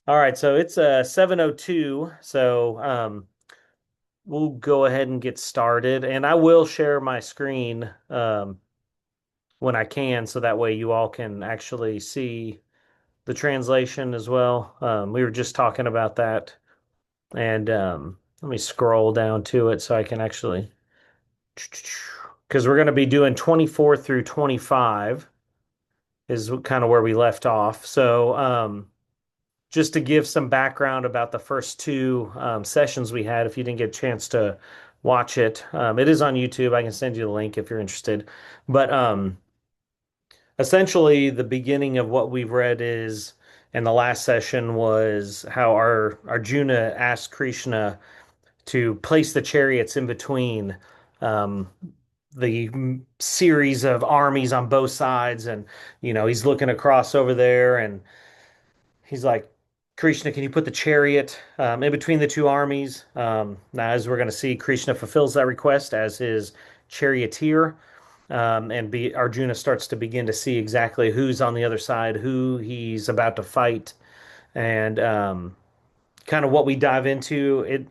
All right, so it's 7:02, so we'll go ahead and get started, and I will share my screen when I can, so that way you all can actually see the translation as well. We were just talking about that, and let me scroll down to it so I can actually, because we're going to be doing 24 through 25 is kind of where we left off. So, just to give some background about the first two sessions we had, if you didn't get a chance to watch it, it is on YouTube. I can send you the link if you're interested. But essentially, the beginning of what we've read is, and the last session was how our Arjuna asked Krishna to place the chariots in between um, the series of armies on both sides, and he's looking across over there, and he's like, Krishna, can you put the chariot in between the two armies? Now, as we're going to see, Krishna fulfills that request as his charioteer, Arjuna starts to begin to see exactly who's on the other side, who he's about to fight, and kind of what we dive into.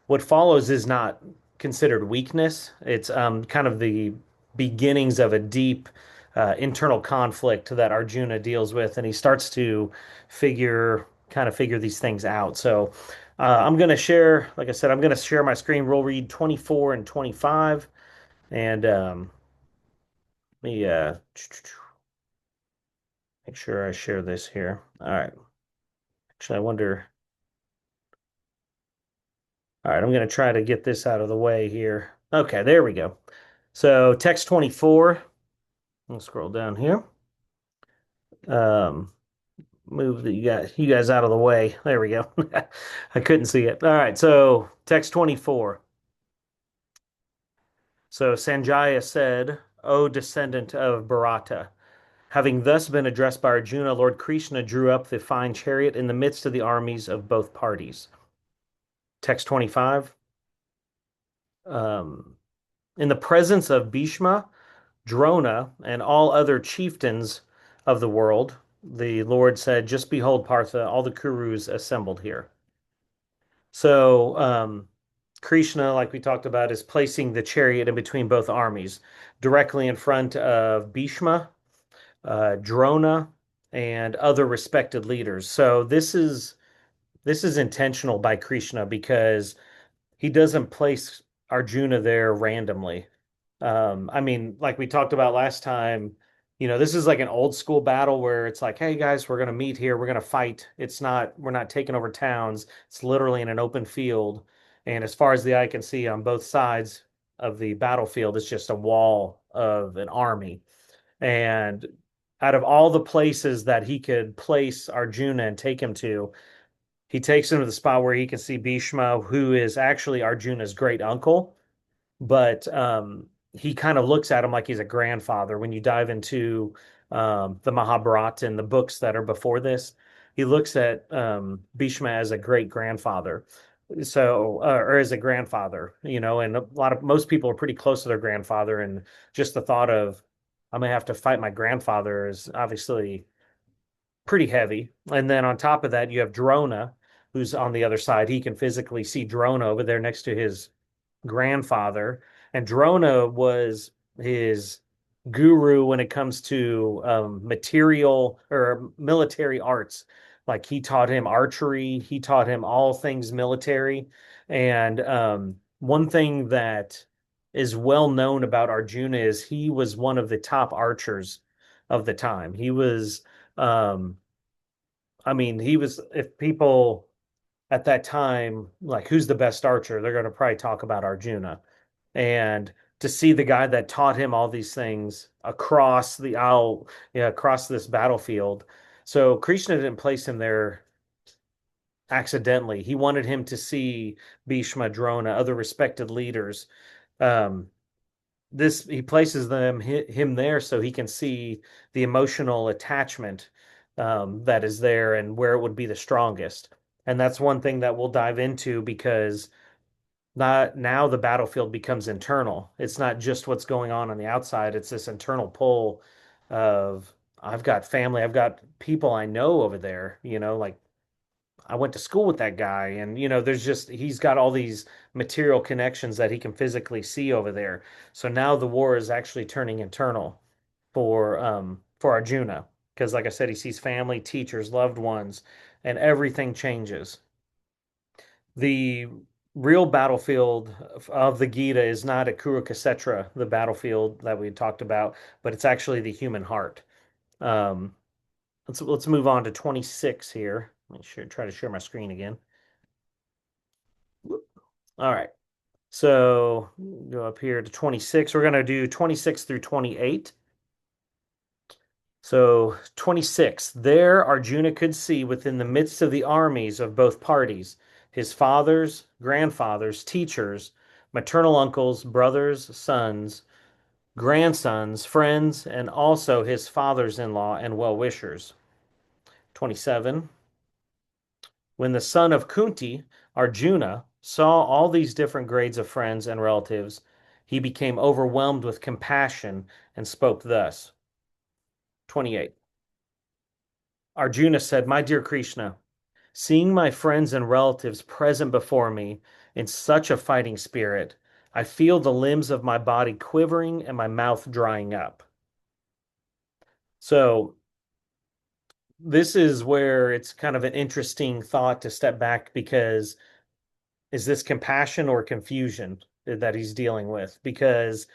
What follows is not considered weakness. It's kind of the beginnings of a deep internal conflict that Arjuna deals with, and he starts to figure these things out. So I'm going to share, like I said, I'm going to share my screen. We'll read 24 and 25, and let me make sure I share this here. All right. Actually, I wonder. All right, I'm going to try to get this out of the way here. Okay, there we go. So text 24. I'll scroll down here. Um, Move you guys out of the way. There we go. I couldn't see it. All right, so text 24. So Sanjaya said, O descendant of Bharata, having thus been addressed by Arjuna, Lord Krishna drew up the fine chariot in the midst of the armies of both parties. Text 25. Um, in the presence of Bhishma, Drona, and all other chieftains of the world, the Lord said, just behold, Partha, all the Kurus assembled here. So, Krishna, like we talked about, is placing the chariot in between both armies, directly in front of Bhishma, Drona, and other respected leaders. So this is intentional by Krishna because he doesn't place Arjuna there randomly. I mean, like we talked about last time, this is like an old school battle where it's like, hey guys, we're gonna meet here, we're gonna fight. We're not taking over towns. It's literally in an open field. And as far as the eye can see on both sides of the battlefield, it's just a wall of an army. And out of all the places that he could place Arjuna and take him to, he takes him to the spot where he can see Bhishma, who is actually Arjuna's great uncle, but he kind of looks at him like he's a grandfather. When you dive into the Mahabharata and the books that are before this, he looks at Bhishma as a great grandfather. So, or as a grandfather, and most people are pretty close to their grandfather, and just the thought of I'm gonna have to fight my grandfather is obviously pretty heavy. And then on top of that, you have Drona, who's on the other side. He can physically see Drona over there next to his grandfather, and Drona was his guru when it comes to material or military arts. Like he taught him archery, he taught him all things military. And one thing that is well known about Arjuna is he was one of the top archers of the time. Um, I mean, if people at that time, like who's the best archer, they're going to probably talk about Arjuna. And to see the guy that taught him all these things across the aisle, yeah, across this battlefield. So Krishna didn't place him there accidentally. He wanted him to see Bhishma, Drona, other respected leaders. Um, this he places him there so he can see the emotional attachment that is there and where it would be the strongest. And that's one thing that we'll dive into because not now the battlefield becomes internal. It's not just what's going on the outside. It's this internal pull of I've got family, I've got people I know over there, like I went to school with that guy, and there's just he's got all these material connections that he can physically see over there. So now the war is actually turning internal for Arjuna, because like I said, he sees family, teachers, loved ones, and everything changes. The real battlefield of the Gita is not at Kurukshetra, the battlefield that we talked about, but it's actually the human heart. Um, let's move on to 26 here. Let me try to share my screen again. All right. So go up here to 26. We're going to do 26 through 28. So 26. There Arjuna could see within the midst of the armies of both parties his fathers, grandfathers, teachers, maternal uncles, brothers, sons, grandsons, friends, and also his fathers-in-law and well-wishers. 27. When the son of Kunti, Arjuna, saw all these different grades of friends and relatives, he became overwhelmed with compassion and spoke thus. 28. Arjuna said, My dear Krishna, seeing my friends and relatives present before me in such a fighting spirit, I feel the limbs of my body quivering and my mouth drying up. So, this is where it's kind of an interesting thought to step back, because is this compassion or confusion that he's dealing with? Because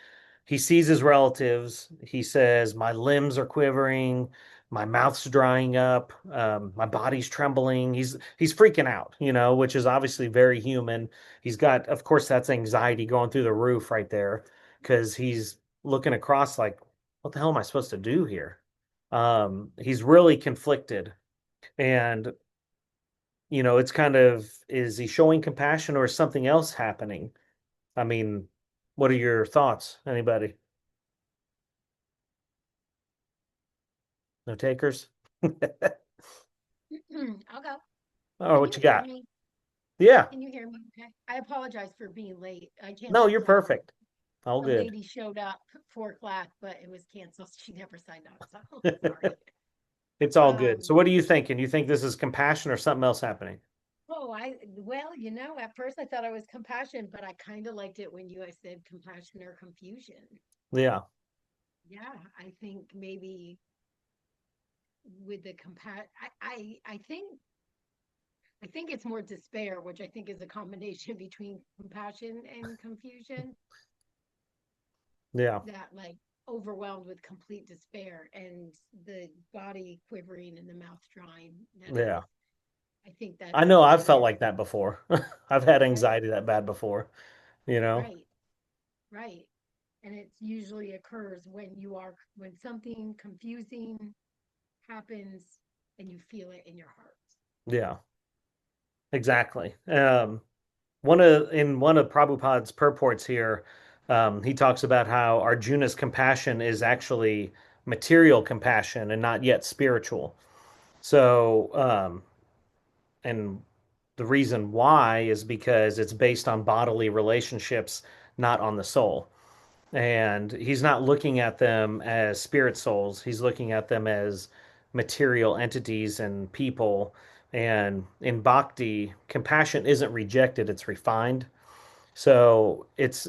he sees his relatives. He says, My limbs are quivering, my mouth's drying up, my body's trembling. He's freaking out, which is obviously very human. He's got, of course, that's anxiety going through the roof right there, because he's looking across like, what the hell am I supposed to do here? He's really conflicted. And it's kind of, is he showing compassion or is something else happening? I mean, what are your thoughts? Anybody? No takers? I'll go. Oh, Can what you you hear got? me? Yeah. Can you hear me? Okay. I apologize for being late. I No, canceled you're perfect. All a good. lady showed up for class, but it was canceled. She never signed up. So sorry. It's all good. Um, So what are you thinking? You think this is compassion or something else happening? well, at first I thought I was compassion, but I kind of liked it when you said compassion or confusion. Yeah. Yeah, I think maybe with the compat I think it's more despair, which I think is a combination between compassion and confusion, Yeah. that like overwhelmed with complete despair and the body quivering and the mouth drying. That is, Yeah. I think I that's know I've felt very like that before. I've had right, anxiety that bad before, you know? right, right. And it usually occurs when something confusing happens and you feel it in your heart. Yeah, exactly. In one of Prabhupada's purports here, he talks about how Arjuna's compassion is actually material compassion and not yet spiritual. So, and the reason why is because it's based on bodily relationships, not on the soul. And he's not looking at them as spirit souls. He's looking at them as material entities and people. And in bhakti, compassion isn't rejected, it's refined. So it's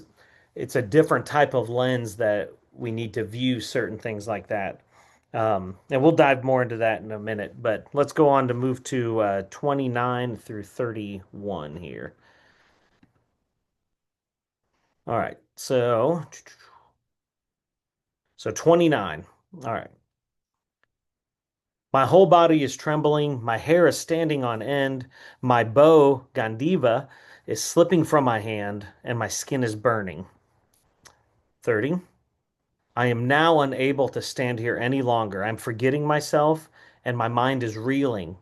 a different type of lens that we need to view certain things like that. And we'll dive more into that in a minute, but let's go on to move to 29 through 31 here. All right. So 29. All right. My whole body is trembling, my hair is standing on end, my bow, Gandiva, is slipping from my hand, and my skin is burning. 30. I am now unable to stand here any longer. I'm forgetting myself, and my mind is reeling.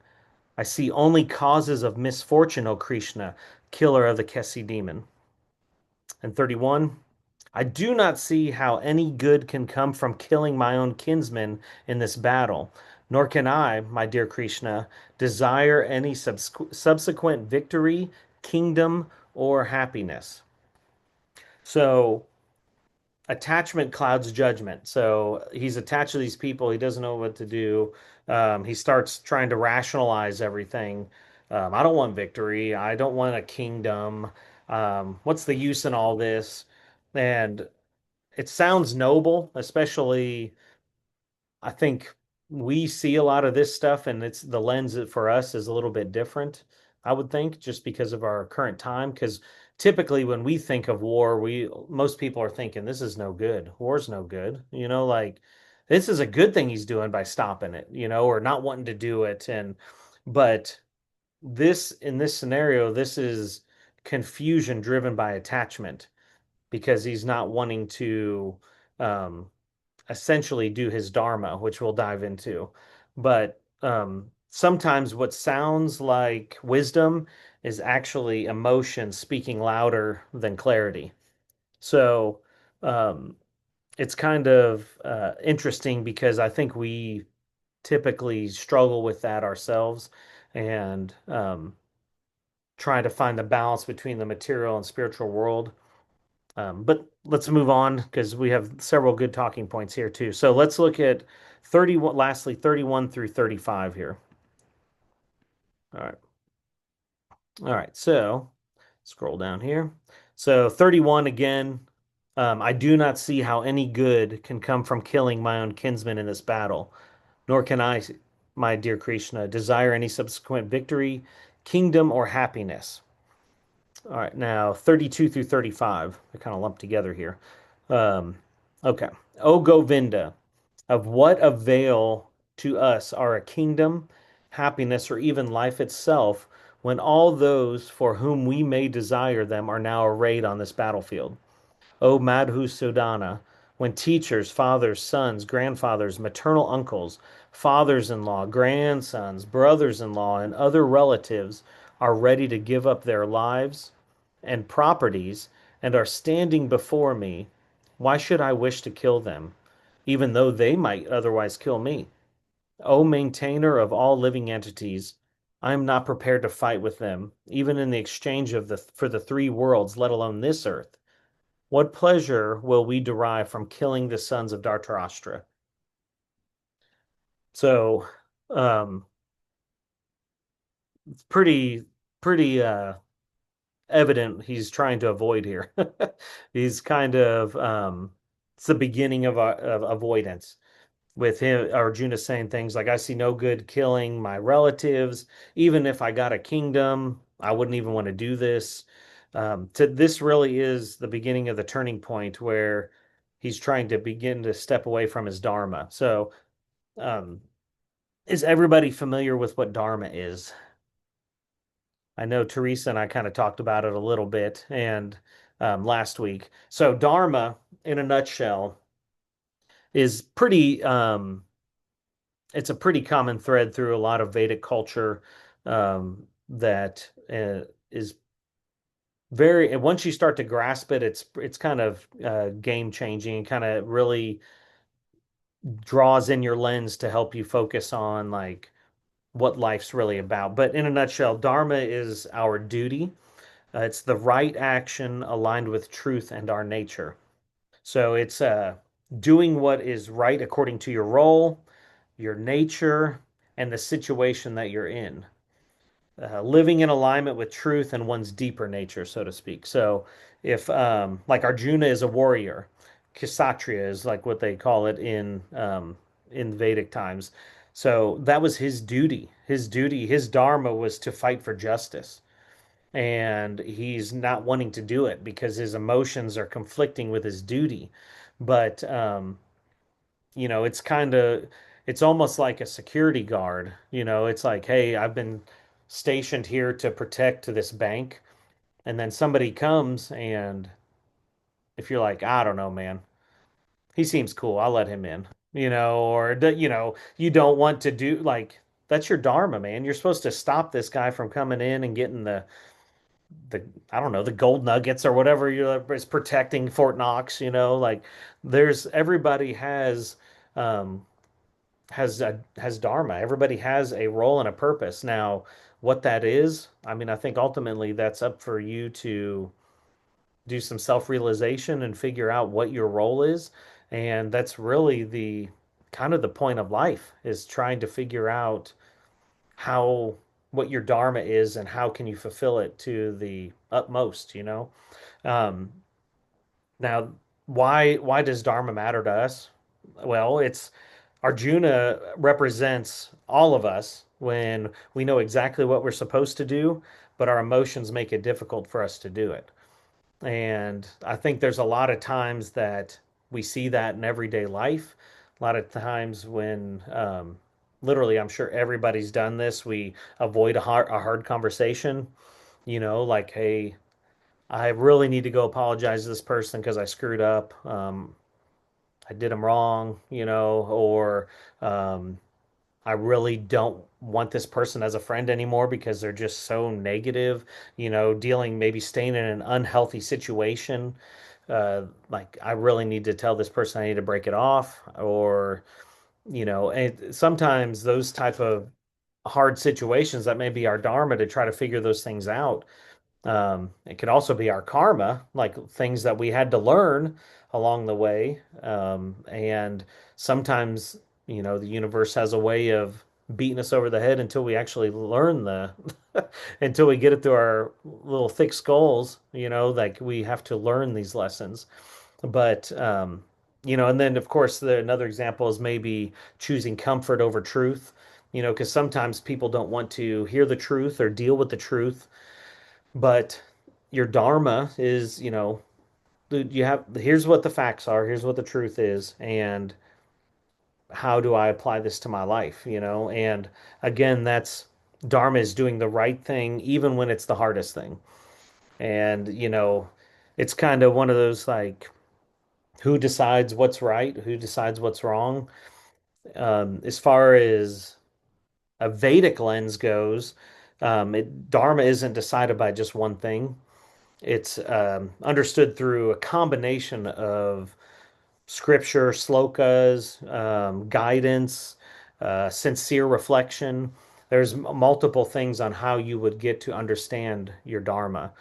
I see only causes of misfortune, O Krishna, killer of the Kesi demon. And 31. I do not see how any good can come from killing my own kinsmen in this battle, nor can I, my dear Krishna, desire any subsequent victory, kingdom, or happiness. So attachment clouds judgment. So he's attached to these people. He doesn't know what to do. He starts trying to rationalize everything. I don't want victory. I don't want a kingdom. What's the use in all this? And it sounds noble, especially I think we see a lot of this stuff, and it's the lens for us is a little bit different, I would think, just because of our current time. Because typically when we think of war, we most people are thinking this is no good. War's no good. Like this is a good thing he's doing by stopping it, or not wanting to do it. But this in this scenario, this is confusion driven by attachment because he's not wanting to um essentially do his dharma, which we'll dive into. But sometimes what sounds like wisdom is actually emotion speaking louder than clarity. So um, it's kind of interesting because I think we typically struggle with that ourselves and try to find the balance between the material and spiritual world. But let's move on because we have several good talking points here too. So let's look at 31, lastly, 31 through 35 here. All right. All right. So scroll down here. So 31 again. I do not see how any good can come from killing my own kinsman in this battle, nor can I, my dear Krishna, desire any subsequent victory, kingdom, or happiness. All right, now 32 through 35. They're kind of lumped together here. Um, okay. O Govinda, of what avail to us are a kingdom, happiness, or even life itself when all those for whom we may desire them are now arrayed on this battlefield? O Madhusudana, when teachers, fathers, sons, grandfathers, maternal uncles, fathers-in-law, grandsons, brothers-in-law, and other relatives are ready to give up their lives and properties and are standing before me, why should I wish to kill them, even though they might otherwise kill me? O maintainer of all living entities, I am not prepared to fight with them, even in the exchange of the for the three worlds, let alone this earth. What pleasure will we derive from killing the sons of Dhritarashtra? So, um, it's pretty evident he's trying to avoid here. He's kind of it's the beginning of avoidance with him. Arjuna saying things like, "I see no good killing my relatives. Even if I got a kingdom, I wouldn't even want to do this." This really is the beginning of the turning point where he's trying to begin to step away from his dharma. So, um, is everybody familiar with what dharma is? I know Teresa and I kind of talked about it a little bit and last week. So Dharma, in a nutshell, is it's a pretty common thread through a lot of Vedic culture that is very, and once you start to grasp it, it's kind of game changing and kind of really draws in your lens to help you focus on like what life's really about. But in a nutshell, Dharma is our duty. It's the right action aligned with truth and our nature. So it's doing what is right according to your role, your nature, and the situation that you're in. Living in alignment with truth and one's deeper nature, so to speak. So if like Arjuna is a warrior, Kshatriya is like what they call it in Vedic times. So that was his duty. His duty, his dharma was to fight for justice and he's not wanting to do it because his emotions are conflicting with his duty. But it's it's almost like a security guard. It's like, hey, I've been stationed here to protect this bank, and then somebody comes and if you're like, I don't know, man, he seems cool, I'll let him in. Or you don't want to do like that's your dharma, man. You're supposed to stop this guy from coming in and getting the I don't know the gold nuggets or whatever is protecting Fort Knox. Like there's everybody um, has dharma. Everybody has a role and a purpose. Now, what that is, I mean, I think ultimately that's up for you to do some self-realization and figure out what your role is. And that's really the kind of the point of life is trying to figure out how what your dharma is and how can you fulfill it to the utmost, you know? Um, Now, why does dharma matter to us? Well, it's Arjuna represents all of us when we know exactly what we're supposed to do, but our emotions make it difficult for us to do it. And I think there's a lot of times that we see that in everyday life. A lot of times when literally, I'm sure everybody's done this, we avoid a hard conversation, you know, like, hey, I really need to go apologize to this person because I screwed up. I did them wrong, you know, or um, I really don't want this person as a friend anymore because they're just so negative, you know, dealing, maybe staying in an unhealthy situation. Like, I really need to tell this person I need to break it off, or, you know, and sometimes those type of hard situations that may be our dharma to try to figure those things out. It could also be our karma, like things that we had to learn along the way. And sometimes, you know, the universe has a way of beating us over the head until we actually learn the, until we get it through our little thick skulls, you know, like we have to learn these lessons. But, you know, and then of course, another example is maybe choosing comfort over truth, you know, because sometimes people don't want to hear the truth or deal with the truth, but your dharma is, you know, you have, here's what the facts are, here's what the truth is, and how do I apply this to my life, you know? And again, that's dharma is doing the right thing even when it's the hardest thing. And, you know, it's kind of one of those like, who decides what's right, who decides what's wrong? As far as a Vedic lens goes, dharma isn't decided by just one thing. It's understood through a combination of scripture, slokas, guidance, sincere reflection. There's multiple things on how you would get to understand your dharma.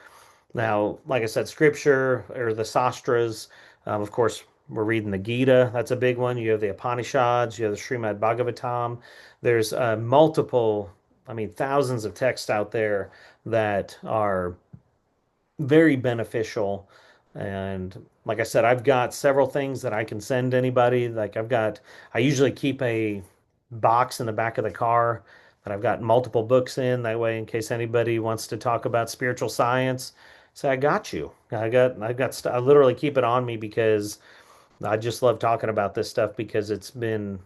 Now, like I said, scripture or the sastras, of course, we're reading the Gita. That's a big one. You have the Upanishads, you have the Srimad Bhagavatam. There's multiple, I mean, thousands of texts out there that are very beneficial. And like I said, I've got several things that I can send anybody. I usually keep a box in the back of the car that I've got multiple books in. That way, in case anybody wants to talk about spiritual science, say, I got you. I literally keep it on me because I just love talking about this stuff because it's been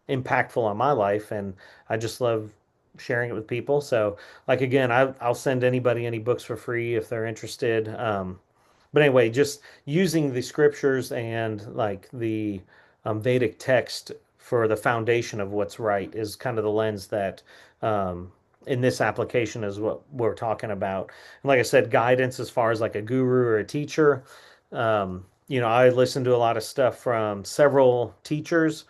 impactful on my life, and I just love sharing it with people. So, like again, I'll send anybody any books for free if they're interested. But anyway, just using the scriptures and like the Vedic text for the foundation of what's right is kind of the lens that in this application is what we're talking about. And like I said, guidance as far as like a guru or a teacher. You know, I listen to a lot of stuff from several teachers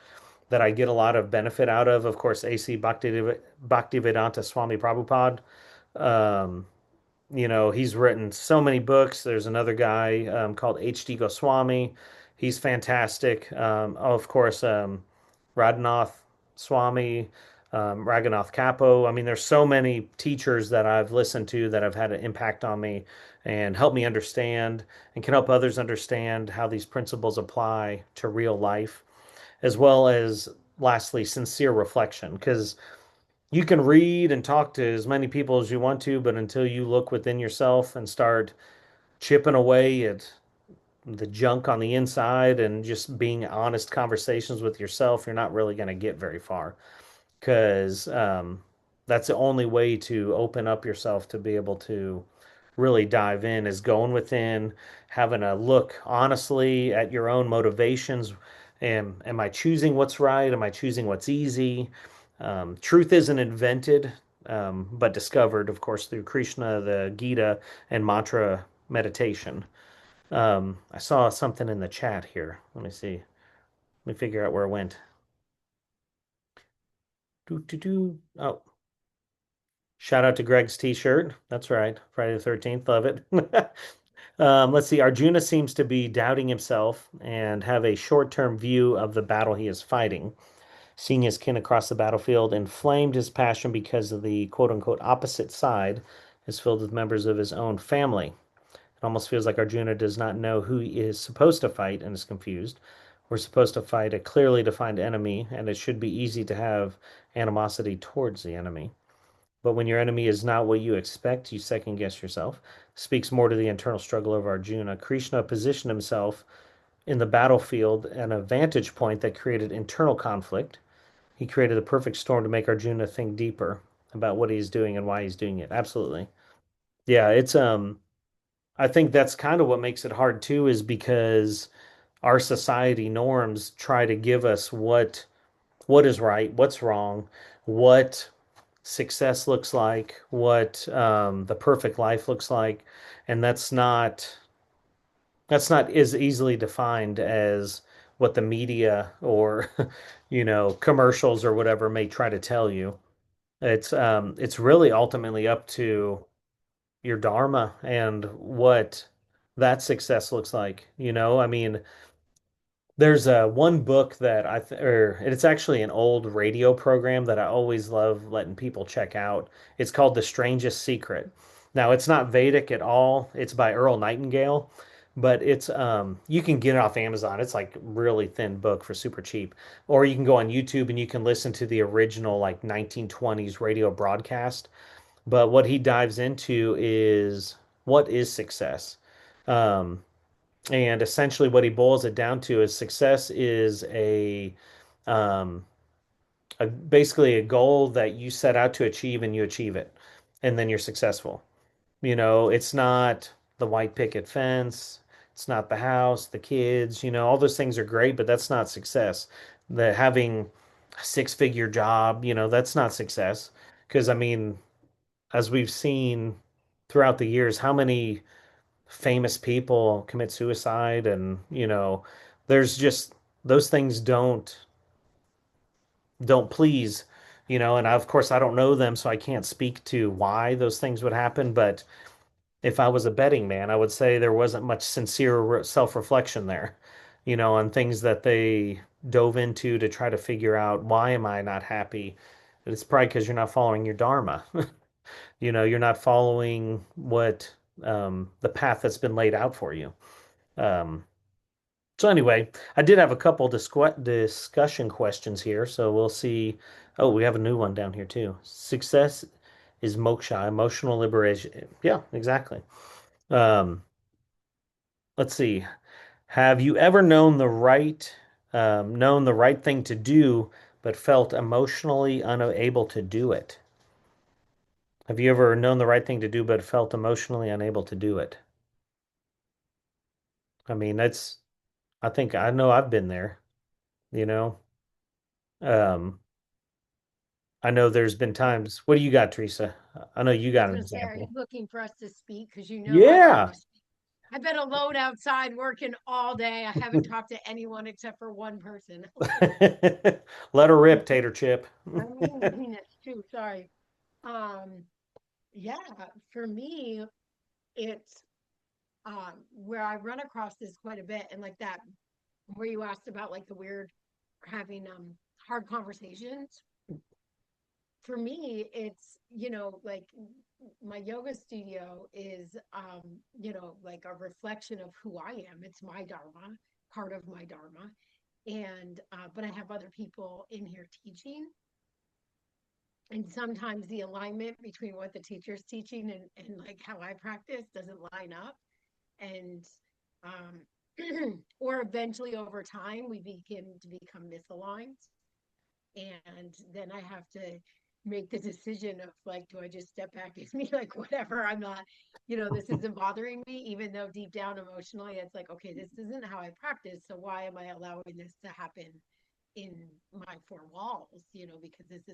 that I get a lot of benefit out of. Of course, AC Bhaktivedanta Swami Prabhupada. Um, you know, he's written so many books. There's another guy called HD Goswami. He's fantastic. Of course, Radhanath Swami, Raghunath Kapo. I mean, there's so many teachers that I've listened to that have had an impact on me and helped me understand and can help others understand how these principles apply to real life, as well as lastly, sincere reflection. Because you can read and talk to as many people as you want to, but until you look within yourself and start chipping away at the junk on the inside and just being honest conversations with yourself, you're not really going to get very far. Because that's the only way to open up yourself to be able to really dive in is going within, having a look honestly at your own motivations. Am I choosing what's right? Am I choosing what's easy? Truth isn't invented, but discovered, of course, through Krishna, the Gita, and mantra meditation. I saw something in the chat here. Let me see. Let me figure out where it went. Do, do, do. Oh, shout out to Greg's t-shirt. That's right. Friday the 13th. Love it. Let's see. Arjuna seems to be doubting himself and have a short-term view of the battle he is fighting. Seeing his kin across the battlefield inflamed his passion because of the quote-unquote opposite side is filled with members of his own family. It almost feels like Arjuna does not know who he is supposed to fight and is confused. We're supposed to fight a clearly defined enemy, and it should be easy to have animosity towards the enemy. But when your enemy is not what you expect, you second guess yourself. Speaks more to the internal struggle of Arjuna. Krishna positioned himself in the battlefield at a vantage point that created internal conflict. He created the perfect storm to make Arjuna think deeper about what he's doing and why he's doing it. Absolutely. Yeah, it's I think that's kind of what makes it hard too, is because our society norms try to give us what is right, what's wrong, what success looks like, what the perfect life looks like, and that's not as easily defined as what the media or commercials or whatever may try to tell you. It's really ultimately up to your dharma and what that success looks like. I mean, there's one book that or it's actually an old radio program that I always love letting people check out. It's called The Strangest Secret. Now, it's not Vedic at all. It's by Earl Nightingale, but it's you can get it off Amazon. It's like really thin book for super cheap. Or you can go on YouTube and you can listen to the original like 1920s radio broadcast. But what he dives into is what is success? Um, and essentially, what he boils it down to is success is um, basically a goal that you set out to achieve and you achieve it, and then you're successful. It's not the white picket fence, it's not the house, the kids, all those things are great, but that's not success. The having a six-figure job, that's not success. Because I mean, as we've seen throughout the years, how many famous people commit suicide and there's just those things don't please, and of course I don't know them, so I can't speak to why those things would happen, but if I was a betting man, I would say there wasn't much sincere self-reflection there, on things that they dove into to try to figure out why am I not happy. It's probably because you're not following your dharma. You're not following what the path that's been laid out for you. Um, so anyway, I did have a couple discussion questions here, so we'll see. Oh, we have a new one down here too. Success is moksha, emotional liberation. Yeah, exactly. Um, let's see. Have you ever known the right thing to do, but felt emotionally unable to do it? Have you ever known the right thing to do, but felt emotionally unable to do it? I mean, I think I know I've been there, you know. Um, I know there's been times. What do you got, Teresa? I know you I was got an going to say, are you example. looking for us to speak? Because I love Yeah. to speak. I've been alone outside working all day. I haven't talked to anyone except for one person. Let her rip, Tater Chip. I mean it's true. Sorry. Um, yeah, for me, it's where I run across this quite a bit, and like that where you asked about like the weird having hard conversations. For me, it's like my yoga studio is like a reflection of who I am. It's my dharma, part of my dharma. And but I have other people in here teaching, and sometimes the alignment between what the teacher's teaching and like how I practice doesn't line up. And or eventually over time we begin to become misaligned, and then I have to make the decision of like, do I just step back and be like, whatever, I'm not, this isn't bothering me, even though deep down emotionally it's like, okay, this isn't how I practice, so why am I allowing this to happen in my four walls, because it's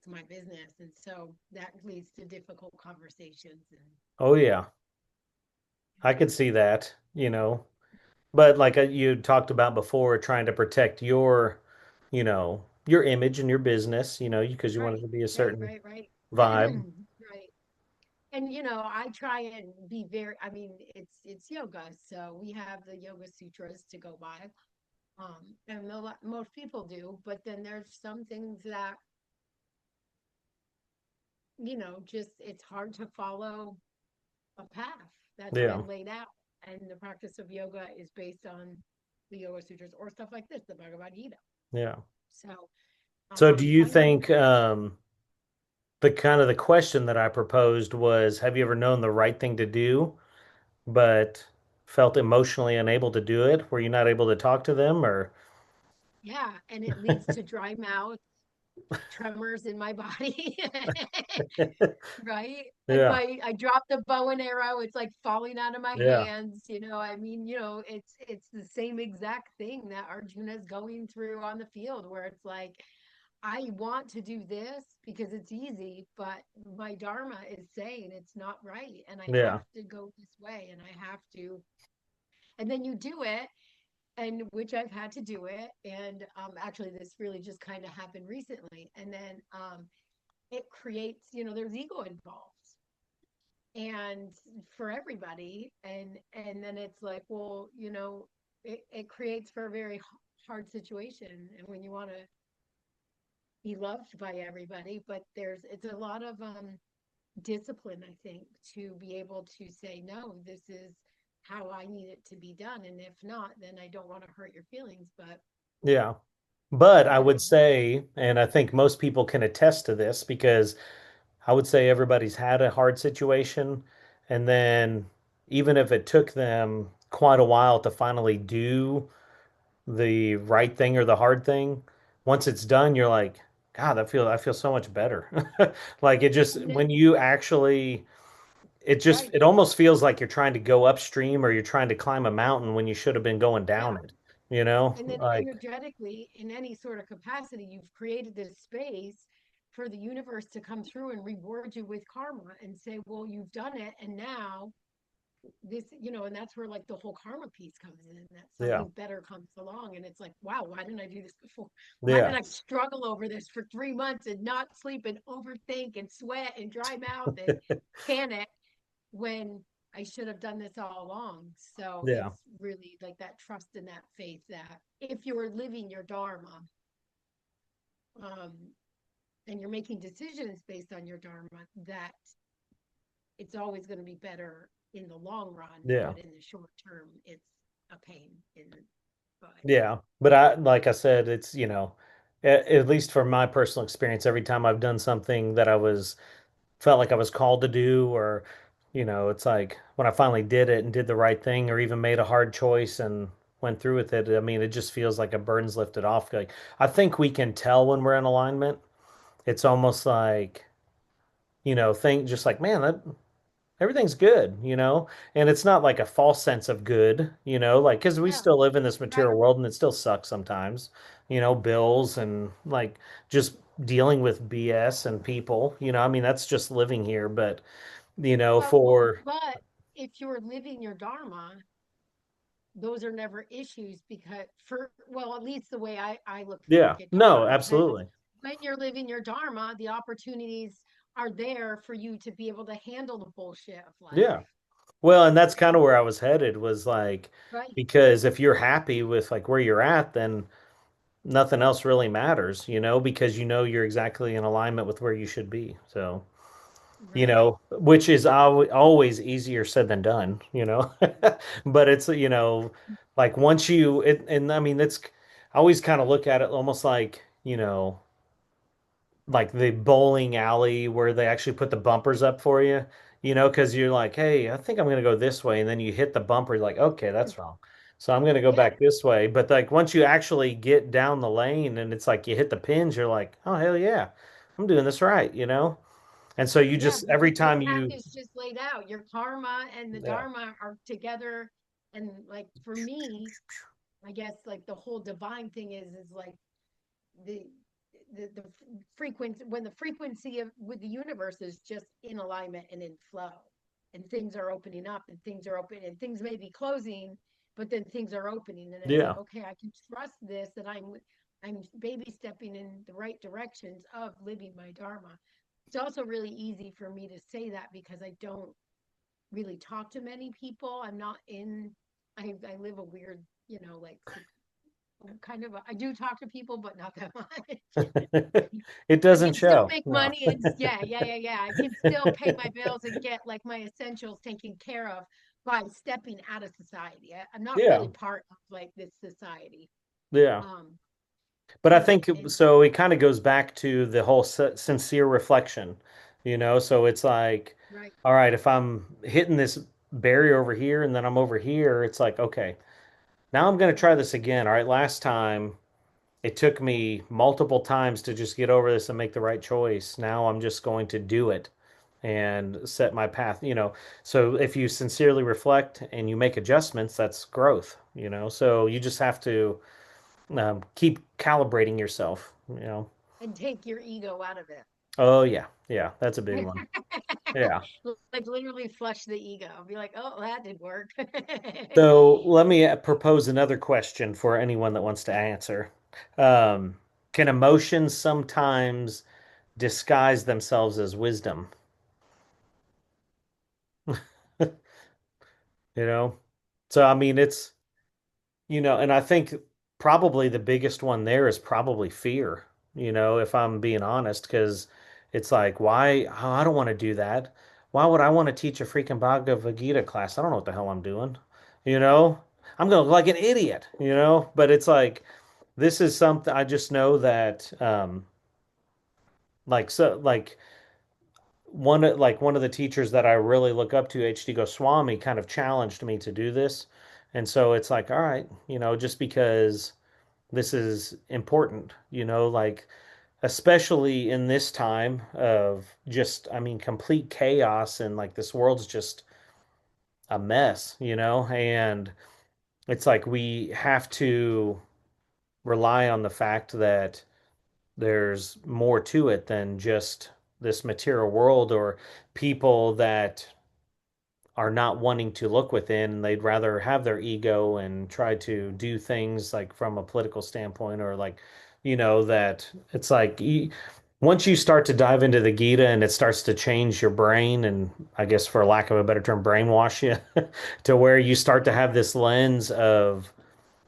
my business. And so that leads to difficult conversations. And Oh yeah, I could see that, But like you talked about before, trying to protect your image and your business, because you want right, it to be a right, certain right, right. vibe. Right. And you know, I try and be very, I mean, it's yoga, so we have the yoga sutras to go by. And most people do, but then there's some things that, you know, just it's hard to follow a path that's Yeah. been laid out. And the practice of yoga is based on the yoga sutras or stuff like this, the Bhagavad-Gita. Yeah. So So do you I know think the kind of the question that I proposed was, have you ever known the right thing to do, but felt emotionally unable to do it? Were you not able to talk to them or yeah, and it leads to dry mouth, tremors in my body. Right? Like Yeah. I dropped the bow and arrow, it's like falling out of my Yeah. hands, you know. I mean, you know, it's the same exact thing that Arjuna is going through on the field where it's like I want to do this because it's easy, but my dharma is saying it's not right and I Yeah. have to go this way and I have to, and then you do it, and which I've had to do it, and actually this really just kind of happened recently, and then it creates, you know, there's ego involved and for everybody, and then it's like, well, you know, it creates for a very hard situation, and when you want to be loved by everybody, but there's it's a lot of discipline, I think, to be able to say no, this is how I need it to be done, and if not, then I don't want to hurt your feelings, but Yeah. But I would um say, and I think most people can attest to this because I would say everybody's had a hard situation. And then even if it took them quite a while to finally do the right thing or the hard thing, once it's done, you're like, God, I feel so much better. Like it just and then when you actually right, it almost feels like you're trying to go upstream or you're trying to climb a mountain when you should have been going yeah, down it, you know? and then Like, energetically in any sort of capacity you've created this space for the universe to come through and reward you with karma and say, well, you've done it, and now this, you know, and that's where like the whole karma piece comes in, that yeah. something better comes along and it's like, wow, why didn't I do this before? Why Yeah. did I struggle over this for 3 months and not sleep and overthink and sweat and dry mouth and panic when I should have done this all along? So Yeah. it's really like that trust and that faith that if you're living your dharma, um and you're making decisions based on your dharma, that it's always going to be better in the long run, Yeah. but in the short term, it's a pain in the butt. Yeah. But like I said, it's, you know, at least from my personal experience, every time I've done something that felt like I was called to do, or, you know, it's like when I finally did it and did the right thing, or even made a hard choice and went through with it, I mean, it just feels like a burden's lifted off. Like, I think we can tell when we're in alignment. It's almost like, you know, think just like, man, that everything's good, you know? And it's not like a false sense of good, you know, like, because we Yeah, still live in this right. material world and it still sucks sometimes, you know, bills and like just dealing with BS and people, you know, I mean, that's just living here. But, you know, Well, for, but if you're living your dharma, those are never issues because for, well, at least the way I look yeah, at dharma, no, because absolutely. when you're living your dharma, the opportunities are there for you to be able to handle the bullshit of life. Yeah. Well, and that's kind of And where I was headed was like, right, because if you're happy with like where you're at, then nothing else really matters, you know, because you know you're exactly in alignment with where you should be. So, you right. know, which is always easier said than done, you know. But it's, you know, like once and I mean, I always kind of look at it almost like, you know, like the bowling alley where they actually put the bumpers up for you, you know, because you're like, hey, I think I'm going to go this way. And then you hit the bumper, you're like, okay, that's wrong. So I'm going to go Yeah, back this way. But like once you actually get down the lane and it's like you hit the pins, you're like, oh, hell yeah, I'm doing this right, you know? And so you yeah, just, every because the time path you, is just laid out. Your karma and the yeah, dharma are together. And like for me, I guess like the whole divine thing is like the the frequency, when the frequency of with the universe is just in alignment and in flow, and things are opening up and things are open and things may be closing, but then things are opening, and it's like, yeah, okay, I can trust this, that I'm baby stepping in the right directions of living my dharma. it's also really easy for me to say that because I don't really talk to many people. I'm not in, I live a weird, like kind of, I do talk to people, but not that much. It I doesn't can still show. make No. money and yeah. I can still pay my bills and get like my essentials taken care of by stepping out of society. I'm not Yeah. really part of like this society. Yeah. Um, But I and think and so it kind of goes back to the whole sincere reflection, so it's like, right. all right, if I'm hitting this barrier over here and then I'm over here, it's like, okay, now I'm going to try this again. All right, last time it took me multiple times to just get over this and make the right choice. Now I'm just going to do it and set my path. So if you sincerely reflect and you make adjustments, that's growth. So you just have to keep calibrating yourself. And take your ego out of it. Oh yeah, yeah, that's a big one. Yeah. Like literally flush the ego. Be like, oh, that did work. So let me propose another question for anyone that wants to answer. Um, can emotions sometimes disguise themselves as wisdom? You know? So I mean and I think probably the biggest one there is probably fear, if I'm being honest, because it's like, why? Oh, I don't want to do that. Why would I want to teach a freaking Bhagavad Gita class? I don't know what the hell I'm doing. You know, I'm gonna look like an idiot. But it's like, this is something I just know that, like one of the teachers that I really look up to, HD Goswami, kind of challenged me to do this. And so it's like, all right, just because this is important, like especially in this time of just, I mean, complete chaos and like this world's just a mess, and it's like we have to rely on the fact that there's more to it than just this material world or people that are not wanting to look within. They'd rather have their ego and try to do things like from a political standpoint or that it's like once you start to dive into the Gita and it starts to change your brain and I guess for lack of a better term, brainwash you to where you start to have this lens of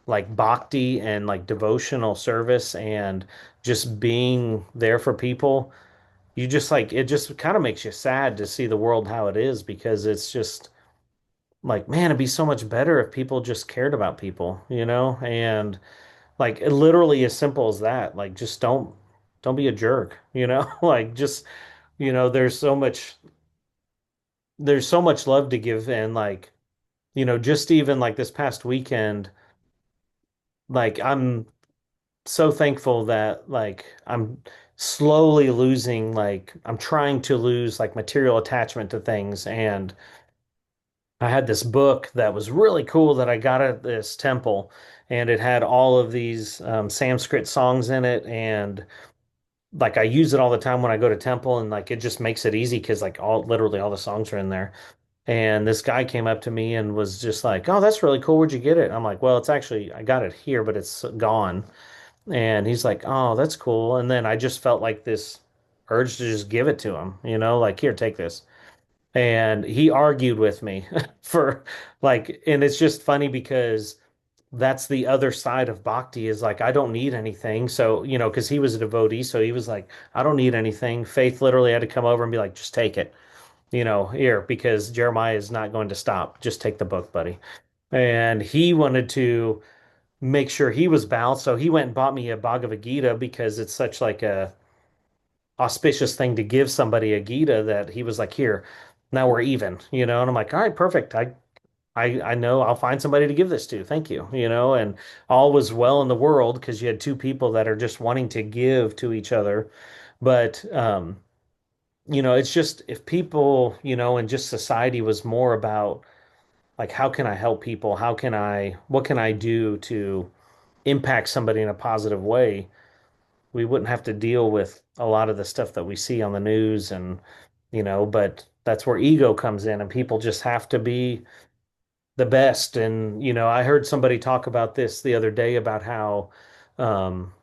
like bhakti and like devotional service and just being there for people, you just like it just kind of makes you sad to see the world how it is because it's just like, man, it'd be so much better if people just cared about people, and like literally as simple as that. Like, just don't be a jerk. Like, just there's so much love to give, and like, just even like this past weekend, like I'm so thankful that like I'm slowly losing, like I'm trying to lose like material attachment to things, and I had this book that was really cool that I got at this temple, and it had all of these Sanskrit songs in it, and like I use it all the time when I go to temple, and like it just makes it easy because like literally all the songs are in there. And this guy came up to me and was just like, "Oh, that's really cool. Where'd you get it?" I'm like, "Well, it's actually I got it here, but it's gone." And he's like, "Oh, that's cool." And then I just felt like this urge to just give it to him, like, "Here, take this." And he argued with me for like, and it's just funny because that's the other side of bhakti is like, I don't need anything. So, because he was a devotee, so he was like, I don't need anything. Faith literally had to come over and be like, just take it, here, because Jeremiah is not going to stop. Just take the book, buddy. And he wanted to make sure he was balanced. So he went and bought me a Bhagavad Gita because it's such like a auspicious thing to give somebody a Gita that he was like, here, now we're even. And I'm like, all right, perfect. I know I'll find somebody to give this to. Thank you. And all was well in the world because you had two people that are just wanting to give to each other. But it's just if people, and just society was more about like how can I help people? What can I do to impact somebody in a positive way? We wouldn't have to deal with a lot of the stuff that we see on the news but that's where ego comes in and people just have to be the best. And I heard somebody talk about this the other day about how um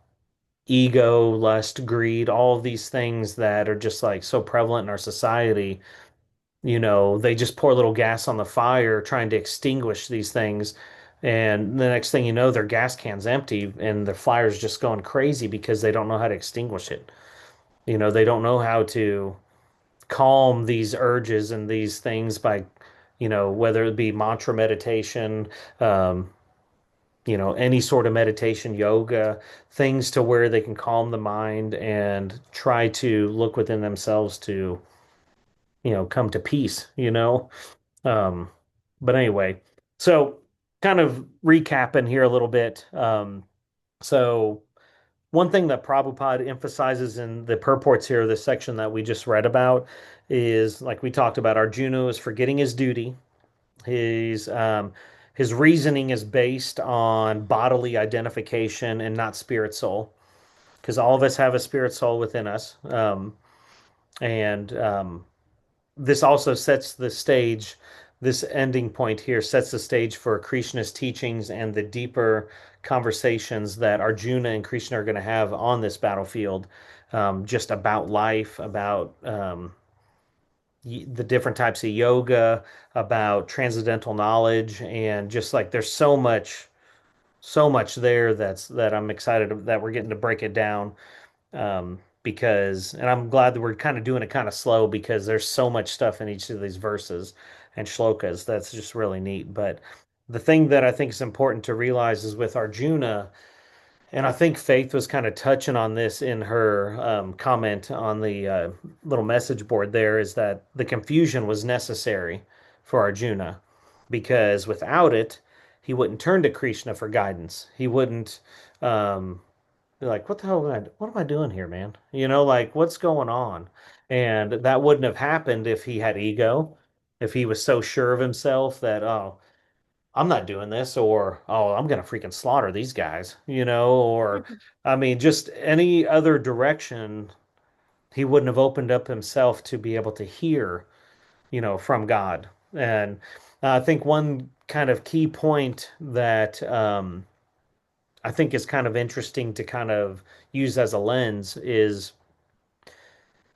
ego, lust, greed, all of these things that are just like so prevalent in our society. They just pour a little gas on the fire trying to extinguish these things. And the next thing you know, their gas can's empty and the fire's just going crazy because they don't know how to extinguish it. They don't know how to calm these urges and these things by, whether it be mantra meditation, um, any sort of meditation, yoga, things to where they can calm the mind and try to look within themselves to, come to peace. Um, but anyway, so kind of recapping here a little bit. So one thing that Prabhupada emphasizes in the purports here, this section that we just read about, is like we talked about, Arjuna is forgetting his duty. His his reasoning is based on bodily identification and not spirit soul, because all of us have a spirit soul within us. And This also sets the stage. This ending point here sets the stage for Krishna's teachings and the deeper conversations that Arjuna and Krishna are going to have on this battlefield, just about life, about the different types of yoga, about transcendental knowledge, and just like there's so much there that I'm excited that we're getting to break it down. And I'm glad that we're kind of doing it kind of slow because there's so much stuff in each of these verses and shlokas that's just really neat. But the thing that I think is important to realize is with Arjuna, and I think Faith was kind of touching on this in her comment on the little message board there, is that the confusion was necessary for Arjuna because without it, he wouldn't turn to Krishna for guidance. He wouldn't be like, what the hell what am I doing here, man? Like what's going on? And that wouldn't have happened if he had ego, if he was so sure of himself that, oh, I'm not doing this, or oh, I'm gonna freaking slaughter these guys, or I mean, just any other direction, he wouldn't have opened up himself to be able to hear, from God. And I think one kind of key point that I think is kind of interesting to kind of use as a lens is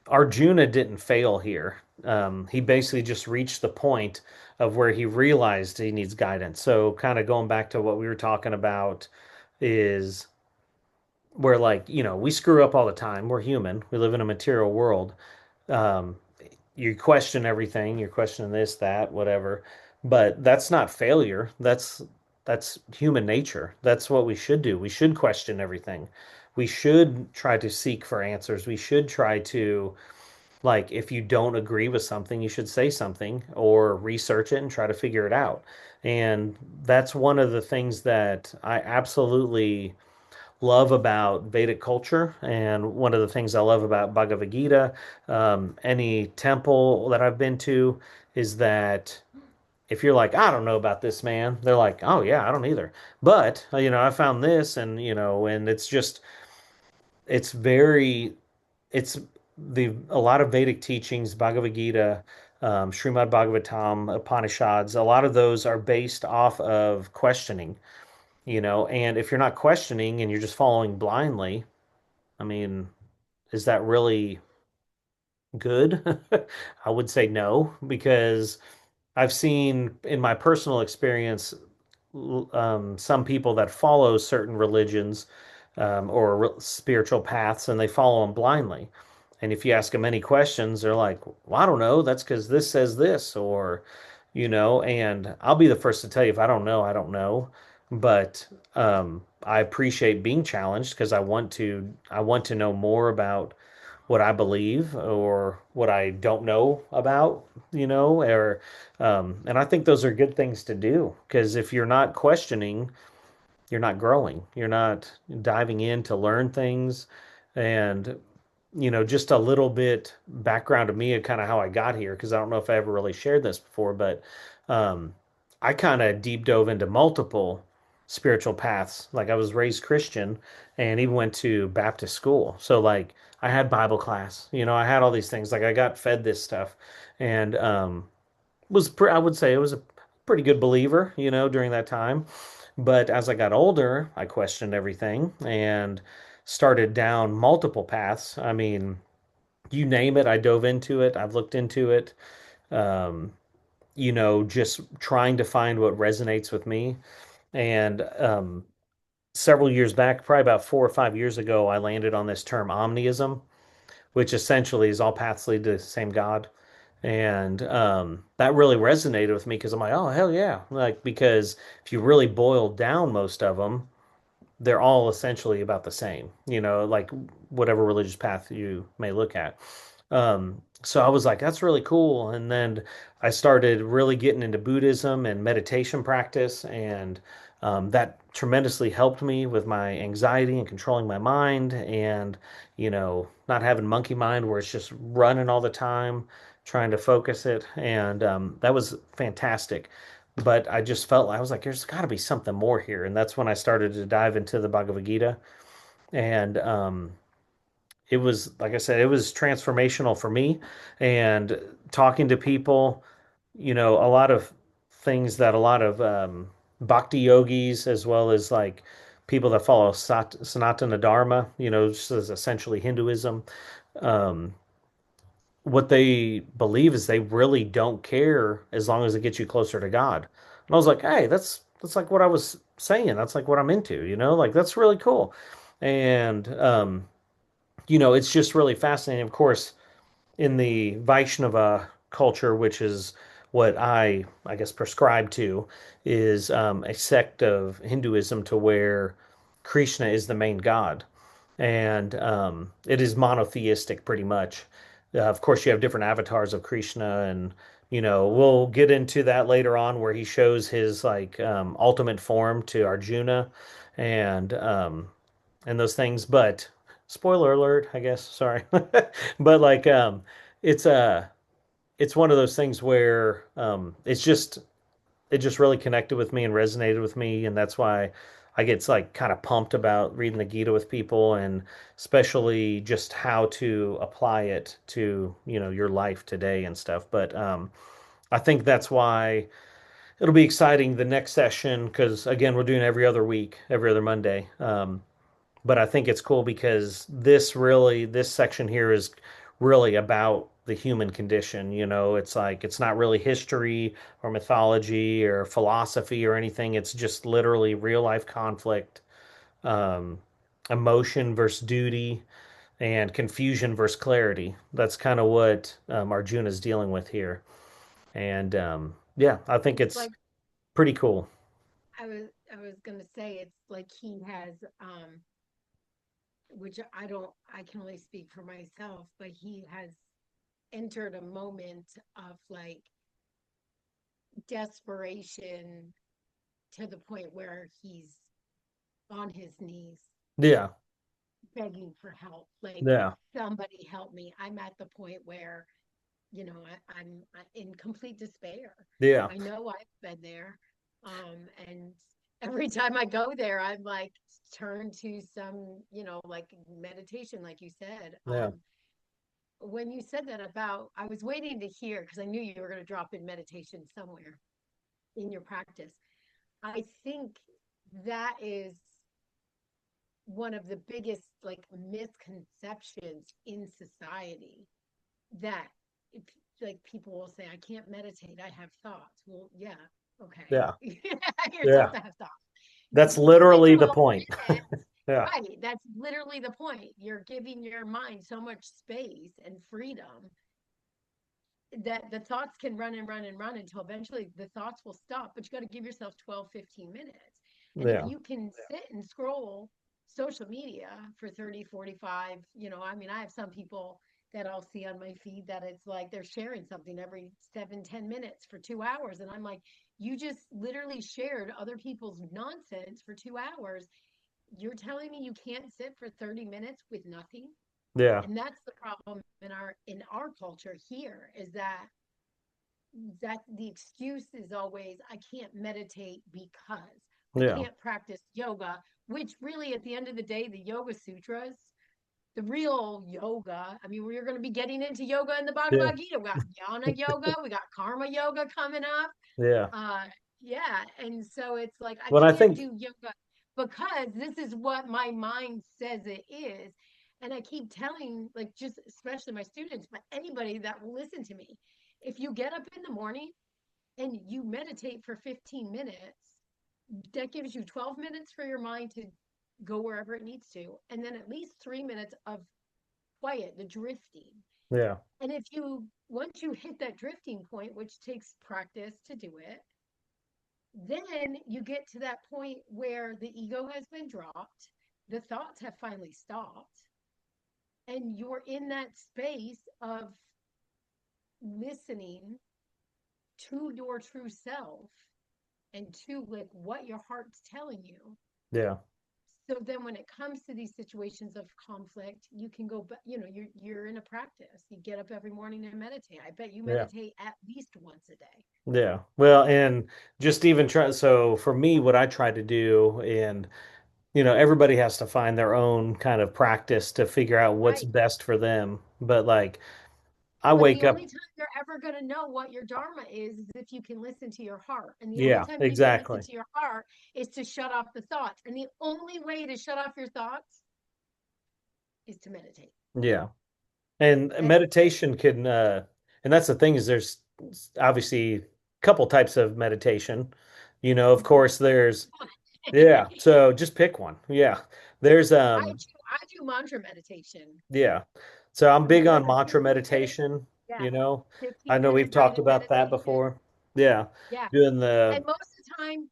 Arjuna didn't fail here. He basically just reached the point of where he realized he needs guidance. So, kind of going back to what we were talking about, is where, like, we screw up all the time. We're human, we live in a material world. Um, you question everything, you're questioning this, that, whatever. But that's not failure. That's human nature. That's what we should do. We should question everything. We should try to seek for answers. We should try to, like, if you don't agree with something, you should say something or research it and try to figure it out. And that's one of the things that I absolutely love about Vedic culture. And one of the things I love about Bhagavad Gita, any temple that I've been to, is that if you're like, I don't know about this, man, they're like, oh, yeah, I don't either. But, I found this, and it's just, it's very, it's a lot of Vedic teachings, Bhagavad Gita, Srimad Bhagavatam, Upanishads, a lot of those are based off of questioning, and if you're not questioning and you're just following blindly, I mean, is that really good? I would say no, because I've seen in my personal experience some people that follow certain religions or spiritual paths and they follow them blindly. And if you ask them any questions, they're like, well, I don't know. That's because this says this, or, and I'll be the first to tell you if I don't know, I don't know. But I appreciate being challenged because I want to know more about what I believe or what I don't know about, and I think those are good things to do because if you're not questioning, you're not growing, you're not diving in to learn things. And, just a little bit background of me and kind of how I got here, because I don't know if I ever really shared this before, but um, I kind of deep dove into multiple spiritual paths. Like I was raised Christian and even went to Baptist school. So like I had Bible class, I had all these things. Like I got fed this stuff and I would say it was a pretty good believer, during that time. But as I got older, I questioned everything and started down multiple paths. I mean, you name it, I dove into it. I've looked into it. Um, just trying to find what resonates with me. And several years back, probably about 4 or 5 years ago, I landed on this term omniism, which essentially is all paths lead to the same God. And that really resonated with me because I'm like, oh, hell yeah. Like, because if you really boil down most of them, they're all essentially about the same, like whatever religious path you may look at. So I was like, that's really cool. And then I started really getting into Buddhism and meditation practice, and that tremendously helped me with my anxiety and controlling my mind, and not having monkey mind where it's just running all the time, trying to focus it. And that was fantastic. But I just felt I was like, there's got to be something more here, and that's when I started to dive into the Bhagavad Gita, and it was like I said, it was transformational for me, and talking to people, a lot of things that a lot of bhakti yogis, as well as like people that follow Sanatana Dharma, just as essentially Hinduism, um, what they believe is they really don't care as long as it gets you closer to God. And I was like, hey, that's like what I was saying. That's like what I'm into, like that's really cool. And it's just really fascinating. Of course, in the Vaishnava culture, which is what I guess prescribe to, is a sect of Hinduism to where Krishna is the main god, and it is monotheistic pretty much. Of course, you have different avatars of Krishna, and we'll get into that later on, where he shows his like ultimate form to Arjuna, and those things. But spoiler alert, I guess. Sorry, but like it's a it's one of those things where it just really connected with me and resonated with me, and that's why I get like kind of pumped about reading the Gita with people, and especially just how to apply it to your life today and stuff. But I think that's why it'll be exciting the next session, because again, we're doing every other week, every other Monday. But I think it's cool because this section here is really about the human condition. It's like it's not really history or mythology or philosophy or anything. It's just literally real life conflict, um, emotion versus duty, and confusion versus clarity. That's kind of what Arjuna is dealing with here. And yeah, I think It's it's like pretty cool. I was gonna say it's like he has which I can only speak for myself, but he has entered a moment of like desperation to the point where he's on his knees Yeah, begging for help. Like, yeah, somebody help me. I'm at the point where, I'm in complete despair. yeah, I know I've been there. And every time I go there, I'm like, turn to some, like meditation, like you said. yeah, When you said that about, I was waiting to hear because I knew you were going to drop in meditation somewhere in your practice. I think that is one of the biggest like misconceptions in society, that if, like, people will say, I can't meditate, I have thoughts. Well, yeah, okay. yeah, You're supposed yeah. to have thoughts. That's Give it literally the 12 point. minutes. Yeah. Right, that's literally the point. You're giving your mind so much space and freedom that the thoughts can run and run and run until eventually the thoughts will stop, but you got to give yourself 12, 15 minutes. And if Yeah. you can sit and scroll social media for 30, 45, I mean, I have some people that I'll see on my feed that it's like they're sharing something every 7, 10 minutes for 2 hours. And I'm like, you just literally shared other people's nonsense for 2 hours. You're telling me you can't sit for 30 minutes with nothing? Yeah. And that's the problem in our culture here, is that the excuse is always, I can't meditate because I Yeah. can't practice yoga, which really at the end of the day, the Yoga Sutras, the real yoga, I mean, we're going to be getting into yoga in the Yeah. Bhagavad Gita. We got jnana yoga, we got karma yoga coming up. Yeah. uh yeah, and so it's like I But I can't think do yoga because this is what my mind says it is. And I keep telling, like, just especially my students, but anybody that will listen to me, if you get up in the morning and you meditate for 15 minutes, that gives you 12 minutes for your mind to go wherever it needs to. And then at least 3 minutes of quiet, the drifting. Yeah. And if you, once you hit that drifting point, which takes practice to do it, then you get to that point where the ego has been dropped, the thoughts have finally stopped, and you're in that space of listening to your true self and to like what your heart's telling you. Yeah. So then when it comes to these situations of conflict, you can go back, you're in a practice. You get up every morning and meditate. I bet you Yeah. meditate at least once a day. Yeah. Well, and just even try, so for me, what I try to do, and everybody has to find their own kind of practice to figure out what's Right. best for them. But like I But the wake only up, time you're ever going to know what your dharma is if you can listen to your heart. And the only yeah, time you can listen exactly. to your heart is to shut off the thoughts. And the only way to shut off your thoughts is to meditate. Yeah. And That's it. meditation can and that's the thing is there's obviously a couple types of meditation. Of course Which there's one? yeah, so just pick one. Yeah. There's I do mantra meditation. yeah. So I'm And big then on a mantra 15-minute, meditation, yeah, you know. I 15 know minute we've talked guided about that meditation. before. Yeah. Yeah. Doing And the most of the time,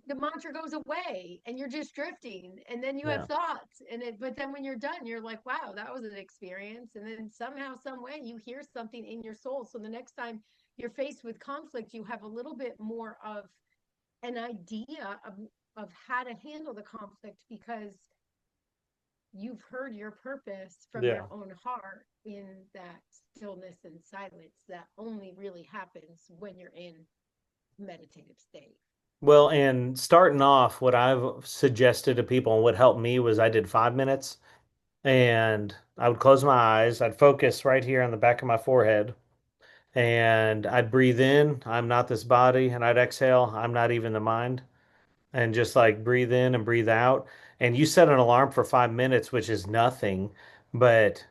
the mantra goes away and you're just drifting and then you have yeah. thoughts but then when you're done you're like, wow, that was an experience. And then somehow some way you hear something in your soul, so the next time you're faced with conflict you have a little bit more of an idea of how to handle the conflict because you've heard your purpose from Yeah. your own heart in that stillness and silence that only really happens when you're in meditative state. Well, and starting off, what I've suggested to people and what helped me was I did 5 minutes and I would close my eyes. I'd focus right here on the back of my forehead and I'd breathe in, I'm not this body, and I'd exhale, I'm not even the mind, and just like breathe in and breathe out. And you set an alarm for 5 minutes, which is nothing, but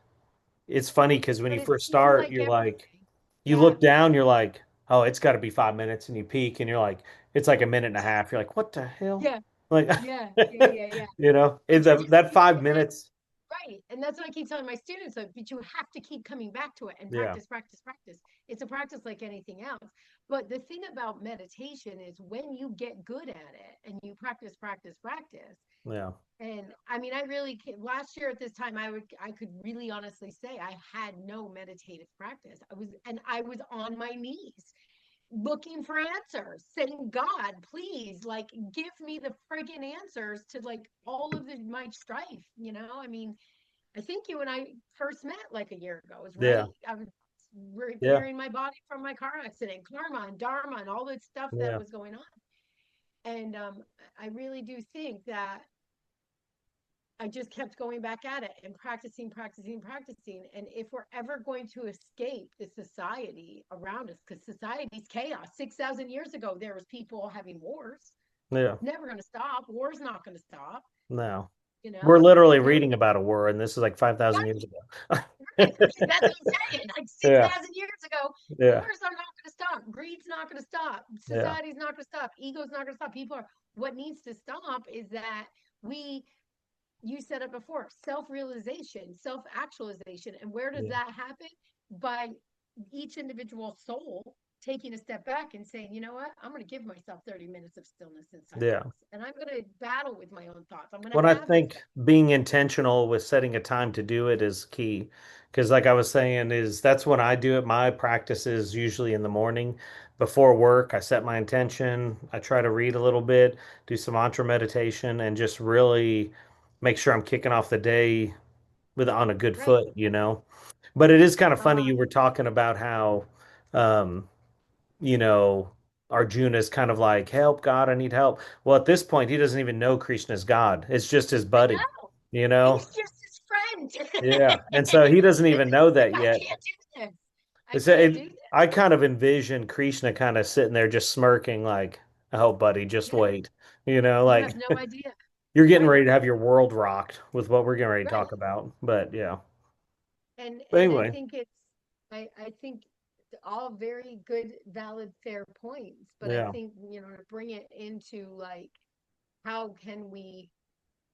it's funny because when But you it first feels start, like you're like, everything. you Yeah. look down, you're like, oh, it's got to be 5 minutes, and you peek, and you're like, it's like a minute and a half. You're like, what the hell? Yeah. Like, Yeah. it's But you just that keep, 5 minutes. right. And that's what I keep telling my students, like, but you have to keep coming back to it and Yeah, practice. It's a practice like anything else. But the thing about meditation is when you get good at it and you practice, yeah, and I mean, I really last year at this time, I could really honestly say I had no meditative practice. I was on my knees looking for answers, saying, God, please, like, give me the friggin' answers to like all of my strife. I mean, I think you and I first met like a year ago, is yeah, right? I was yeah, repairing my body from my car accident, karma and dharma and all that stuff that yeah, was going on. And I really do think that I just kept going back at it and practicing. And if we're ever going to escape the society around us, because society's chaos, 6,000 years ago, there was people having wars. yeah. Never going to stop. War's not going to stop. No, You we're know, literally there reading about a war, and this is like 5,000 years ago. right. That's what I'm saying. Like Yeah, 6,000 years ago, yeah, wars are not going to stop. Greed's not going to stop. yeah, Society's not going to stop. Ego's not going to stop. People are. What needs to stop is that we you said it before, self-realization, self-actualization. And where does yeah, that happen? By each individual soul taking a step back and saying, you know what, I'm going to give myself 30 minutes of stillness and yeah. silence, and I'm going to battle with my own thoughts. I'm going What to I have these. think being intentional with setting a time to do it is key. Because, like I was saying, is that's when I do it. My practice is usually in the morning before work. I set my intention. I try to read a little bit, do some mantra meditation, and just really make sure I'm kicking off the day with on a good Right. foot. But it is kind of funny. uh You were talking about how, um, you know, Arjuna is kind of like, help, God, I need help. Well, at this point, he doesn't even know Krishna's God. It's just his I buddy, know, you know? he's just his friend. Yeah. And so he doesn't It's even know that I yet. can't do this. I It's can't do this. I kind of envision Krishna kind of sitting there just smirking, like, oh, buddy, just Yeah, wait, you like, have no idea. You're getting Right, ready to have your world rocked with what we're getting ready to talk right. about. But yeah. But And I anyway, think I think all very good, valid, fair points. But I yeah. think, to bring it into like, how can we,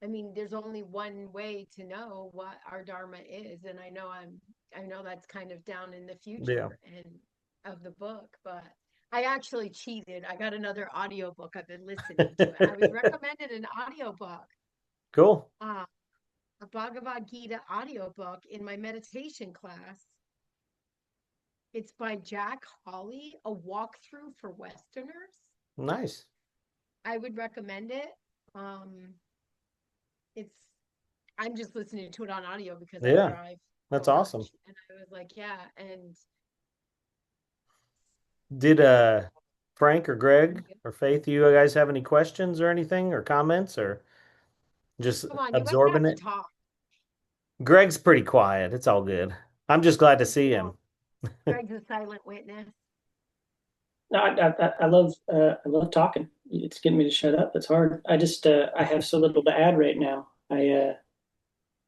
I mean, there's only one way to know what our dharma is. And I know that's kind of down in the Yeah. future and of the book, but I actually cheated. I got another audiobook I've been listening to. I was recommended an audiobook, Cool. uh, a Bhagavad Gita audiobook in my meditation class. It's by Jack Hawley, a walkthrough for Westerners. Nice. I would recommend it. Um, it's I'm just listening to it on audio because I Yeah. drive so That's awesome. much. And I was like, yeah. And Did it, Frank or Greg or Faith, you guys have any questions or anything or comments or just come on, you guys have absorbing to it? talk. Greg's pretty quiet. It's all good. I'm just glad to see him. Well, Greg's a silent witness. No, I love talking. It's getting me to shut up. It's hard. I have so little to add right now.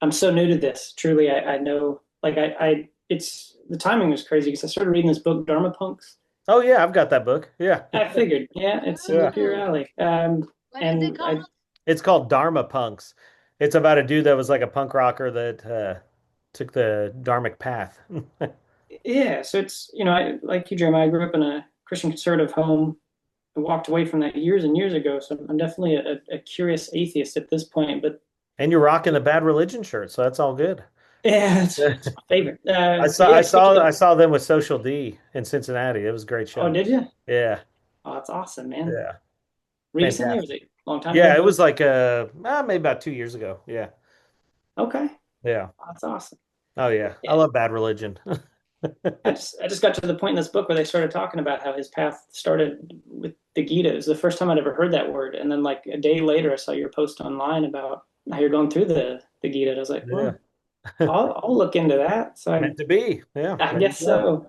I'm so new to this. Truly, I know like I it's the timing was crazy because I started reading this book, Dharma Punks. Oh yeah, I've got that book. Yeah. I figured, yeah, it's Yeah. up your Oh, alley. what is it And called? It's called Dharma Punks. It's about a dude that was like a punk rocker that took the dharmic path. yeah, so it's I like you, Jeremiah. I grew up in a Christian conservative home. I walked away from that years and years ago, so I'm definitely a curious atheist at this point. But And you're rocking the bad religion shirt, so that's all good. yeah, it's my favorite. I But saw yeah, I I switched saw I it. saw them with Social D in Cincinnati. It was a great Oh, show. did you? Yeah. Oh, that's awesome, man. Yeah. Recently, or was Fantastic. it a long time Yeah, ago? it was like maybe about 2 years ago. Yeah. Okay, Yeah. oh, that's awesome. Oh yeah. I Yeah, love bad religion. I just got to the point in this book where they started talking about how his path started with the Gita. It was the first time I'd ever heard that word, and then like a day later, I saw your post online about how you're going through the Gita. And I was like, Yeah. well, I'll look into that. So Meant to be. Yeah. I There you guess go. so.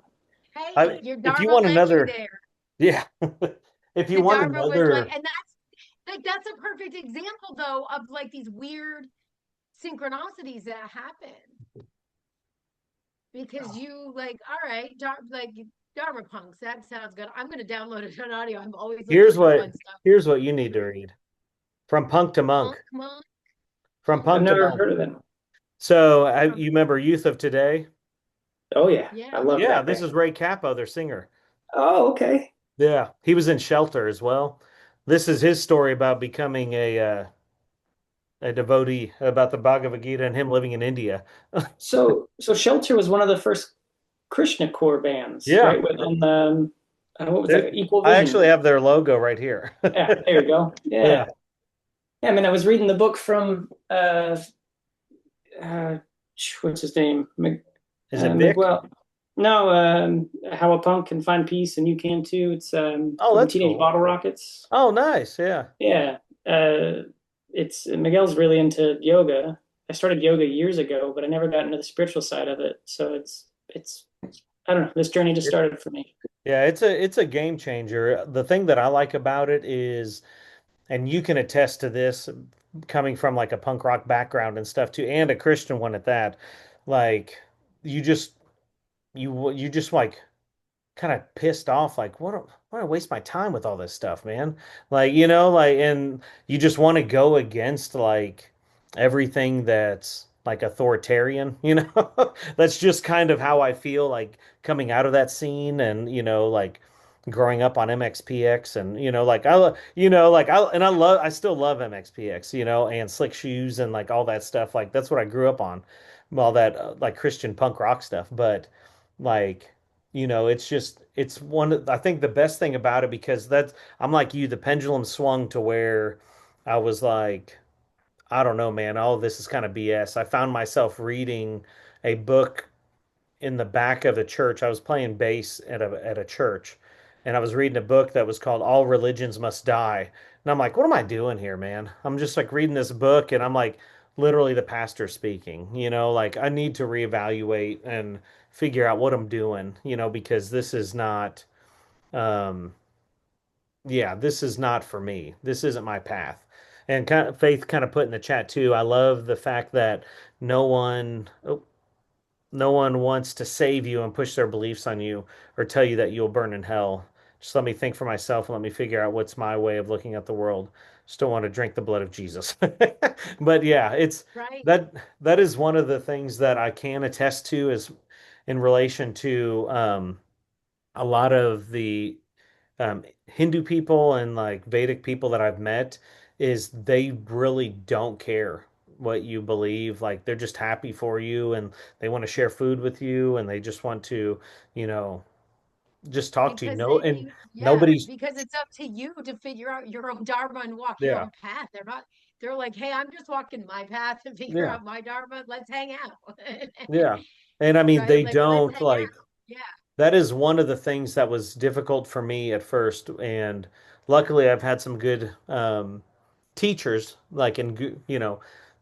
Hey, your If you Dharma want led you another, there. yeah. If you The want Dharma was like, another, and that's a perfect example though of like these weird synchronicities that happen because you like, all right, like Dharma punks. That sounds good. I'm gonna download it on audio. I'm always looking here's for what fun stuff. here's what you need to read. From Punk to Punk Monk. monk. From Oh, I've Punk to never Monk. heard of them. So from you remember Youth of Today? Oh yeah, I yeah. love Yeah, that this band. is Ray Cappo, their singer. Oh, okay. Yeah, he was in Shelter as well. This is his story about becoming a devotee about the Bhagavad Gita and him living in India. So Shelter was one of the first Krishna core bands, Yeah, right? With what was that? Equal I Vision. actually have their logo right here. Yeah, there you go. Yeah. Yeah. Yeah, I mean, I was reading the book from uh what's his name? Is it Vic? Miguel. No, How a Punk Can Find Peace and You Can Too. It's Oh, from that's Teenage cool. Bottle Rockets. Oh, nice. Yeah. Yeah. It's Miguel's really into yoga. I started yoga years ago, but I never got into the spiritual side of it. So it's I don't know. This journey just started for me. Yeah, it's a game changer. The thing that I like about it is, and you can attest to this coming from like a punk rock background and stuff too, and a Christian one at that, like you just you just like kind of pissed off, like why do I waste my time with all this stuff, man? Like, like, and you just want to go against like everything that's like authoritarian, That's just kind of how I feel like coming out of that scene and, like growing up on MXPX and, like I still love MXPX, and Slick Shoes and like all that stuff. Like that's what I grew up on, all that like Christian punk rock stuff. But like, I think the best thing about it because I'm like you, the pendulum swung to where I was like, I don't know, man, all this is kind of BS. I found myself reading a book in the back of the church. I was playing bass at a church, and I was reading a book that was called All Religions Must Die. And I'm like, what am I doing here, man? I'm just like reading this book, and I'm like, literally the pastor speaking, like I need to reevaluate and figure out what I'm doing, because this is not, yeah, this is not for me. This isn't my path. And kind of Faith kind of put in the chat too. I love the fact that no one, oh, no one wants to save you and push their beliefs on you or tell you that you'll burn in hell. Just let me think for myself and let me figure out what's my way of looking at the world. Just don't want to drink the blood of Jesus. But yeah, it's Right. that that is one of the things that I can attest to is in relation to a lot of the Hindu people and like Vedic people that I've met is they really don't care what you believe. Like they're just happy for you and they want to share food with you and they just want to, you know, just talk to you. Because No, they and you yeah, nobody's, because it's up to you to figure out your own dharma and walk your yeah, own path. They're like, hey, I'm just walking my path and figure yeah, out my dharma. Let's hang out. yeah. And I mean, Right? they Like, let's don't hang out. like, Yeah. that is one of the things that was difficult for me at first. And luckily, I've had some good teachers, like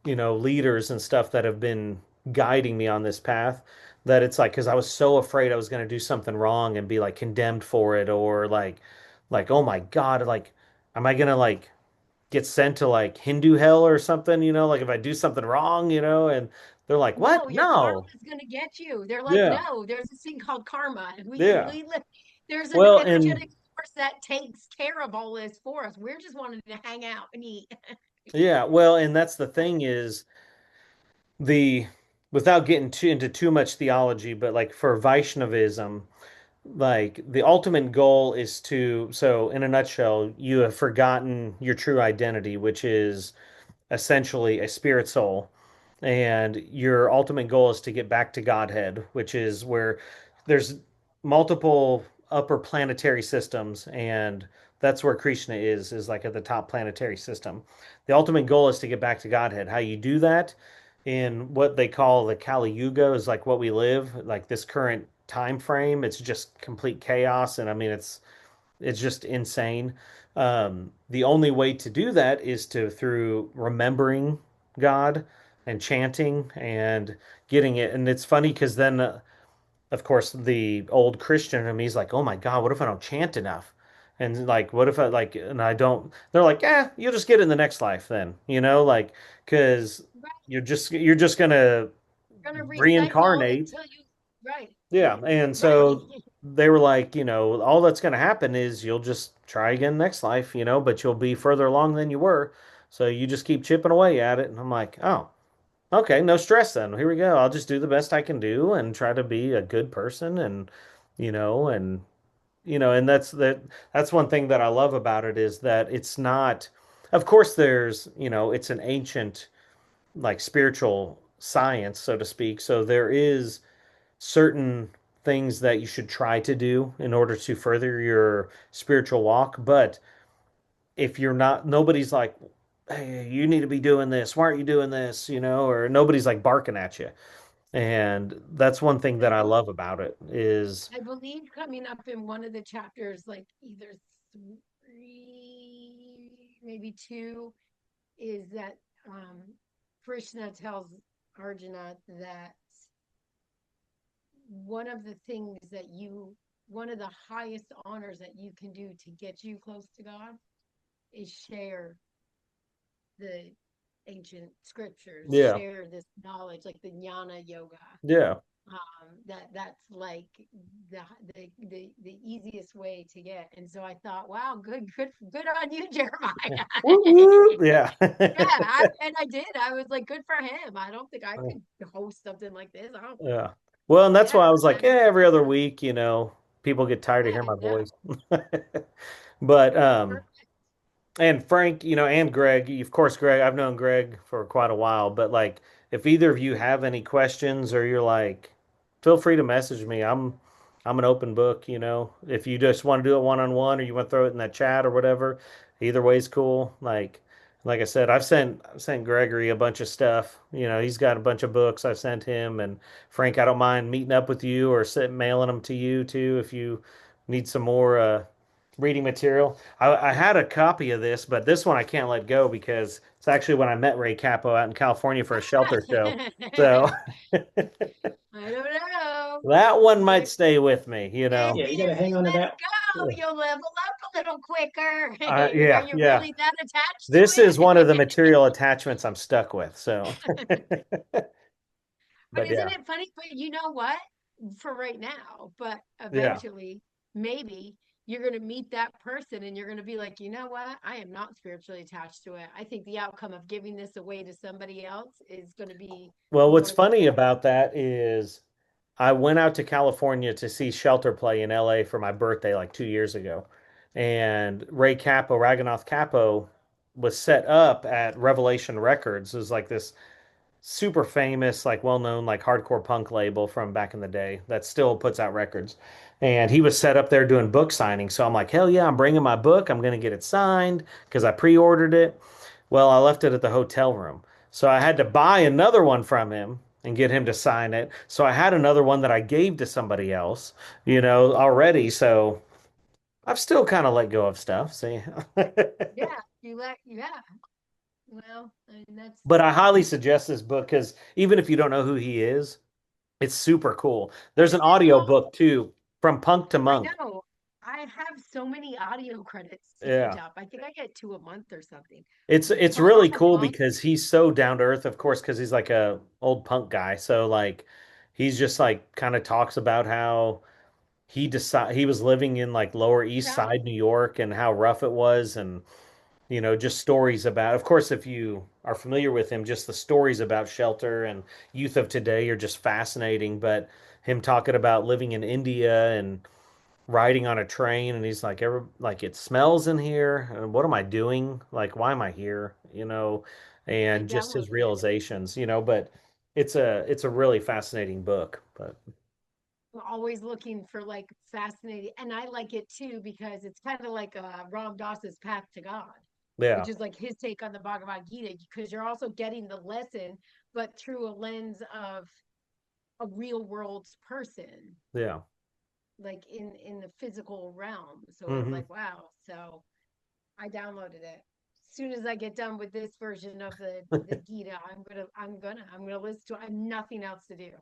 leaders and stuff that have been guiding me on this path. That it's like, because I was so afraid I was going to do something wrong and be like condemned for it, or like, oh my God, like, am I gonna like get sent to like Hindu hell or something? Like if I do something wrong, and they're like, what? No, your karma No. is going to get you. They're like, Yeah. no, there's this thing called karma. And Yeah. there's an Well, and energetic force that takes care of all this for us. We're just wanting to hang out and eat. yeah, well, and that's the thing is the without getting into too much theology, but like for Vaishnavism, like the ultimate goal is so in a nutshell, you have forgotten your true identity, which is essentially a spirit soul. And your ultimate goal is to get back to Godhead, which is where there's multiple upper planetary systems, and that's where Krishna is like at the top planetary system. The ultimate goal is to get back to Godhead. How you do that in what they call the Kali Yuga is like what we live, like this current time frame. It's just complete chaos, and I mean it's just insane. The only way to do that is through remembering God and chanting and getting it. And it's funny because then, of course, the old Christian in me is like, "Oh my God, what if I don't chant enough?" And like, what if I like, and I don't? They're like, you'll just get it in the next life then, like, because Right. you're just gonna You're going to recycle reincarnate. until you, right. Yeah, and Right. so they were like, all that's going to happen is you'll just try again next life, but you'll be further along than you were. So you just keep chipping away at it. And I'm like, oh, okay, no stress then. Here we go. I'll just do the best I can do and try to be a good person and, you know, and and that's one thing that I love about it is that it's not, of course there's, it's an ancient like spiritual science, so to speak. So there is certain things that you should try to do in order to further your spiritual walk. But if you're not, nobody's like, hey, you need to be doing this. Why aren't you doing this? Or nobody's like barking at you. And that's one thing I that I believe love about it is, I believe coming up in one of the chapters, like either three, maybe two, is that Krishna tells Arjuna that one of the things one of the highest honors that you can do to get you close to God is share the ancient scriptures, yeah, share this knowledge, like the jnana yoga. yeah. That's like the easiest way to get. And so I thought, wow, good on you, Jeremiah. Woo, woo. Yeah. Yeah, and I did. I was like, good for him. I don't think I could host something like this. I don't. Yeah. Well, and that's Yeah, why I was like, I'm every other week, people get tired of hearing yeah, my no, voice. But perfect. and Frank, and Greg, of course, Greg, I've known Greg for quite a while, but like if either of you have any questions or you're like, feel free to message me. I'm an open book, If you just want to do it one-on-one or you want to throw it in that chat or whatever, either way's cool. Like I said, I've sent Gregory a bunch of stuff. He's got a bunch of books I've sent him, and Frank, I don't mind meeting up with you or mailing them to you too if you need some more reading material. I had a copy of this, but this one I can't let go because it's actually when I met Ray Capo out in California for a shelter show. So I don't know. that one might Maybe, stay with me. Yeah, maybe you got to if hang you on to let that. it go, you'll level up a little quicker. Are Yeah, you yeah. really that attached to This is one of the it? material attachments I'm stuck with. So, But but isn't yeah, it funny? But you know what? For right now, but yeah. eventually, maybe you're going to meet that person and you're going to be like, you know what? I am not spiritually attached to it. I think the outcome of giving this away to somebody else is going to be Well, what's more than funny enough. about that is I went out to California to see Shelter play in LA for my birthday like 2 years ago. And Ray Capo, Raghunath Capo, was set up at Revelation Records. It was like this super famous, like well-known, like hardcore punk label from back in the day that still puts out records. And he was set up there doing book signings. So I'm like, hell yeah, I'm bringing my book. I'm going to get it signed because I pre-ordered it. Well, I left it at the hotel room. So I had to buy another one from him and get him to sign it. So I had another one that I gave to somebody else, already. So I've still kind of let go of stuff. See, Yeah, yeah. Well, I mean, that's but I highly suggest this book because even if you don't know who he is, it's super cool. There's what an is it audio called? book too, From Punk to I Monk. know. I have so many audio credits to catch Yeah. up. I think I get two a month or something. It's Punk really to cool Monk. because he's so down to earth, of course, because he's like a old punk guy. So like he's just like kind of talks about how he was living in like Lower East Yeah, Side New York and how rough it was and just stories about, of course, if you are familiar with him, just the stories about Shelter and youth of today are just fascinating. But him talking about living in India and riding on a train and he's like like it smells in here and what am I doing? Like why am I here? I And just his downloaded it. realizations, but it's a really fascinating book. But I'm always looking for like fascinating, and I like it too because it's kind of like Ram Dass's Path to God, yeah, which is like his take on the Bhagavad Gita, because you're also getting the lesson, but through a lens of a real world person, yeah. like in the physical realm. So it's Hmm. like wow. So I downloaded it. As soon as I get done with this version of the Gita, I'm gonna listen to it. I have nothing else to do.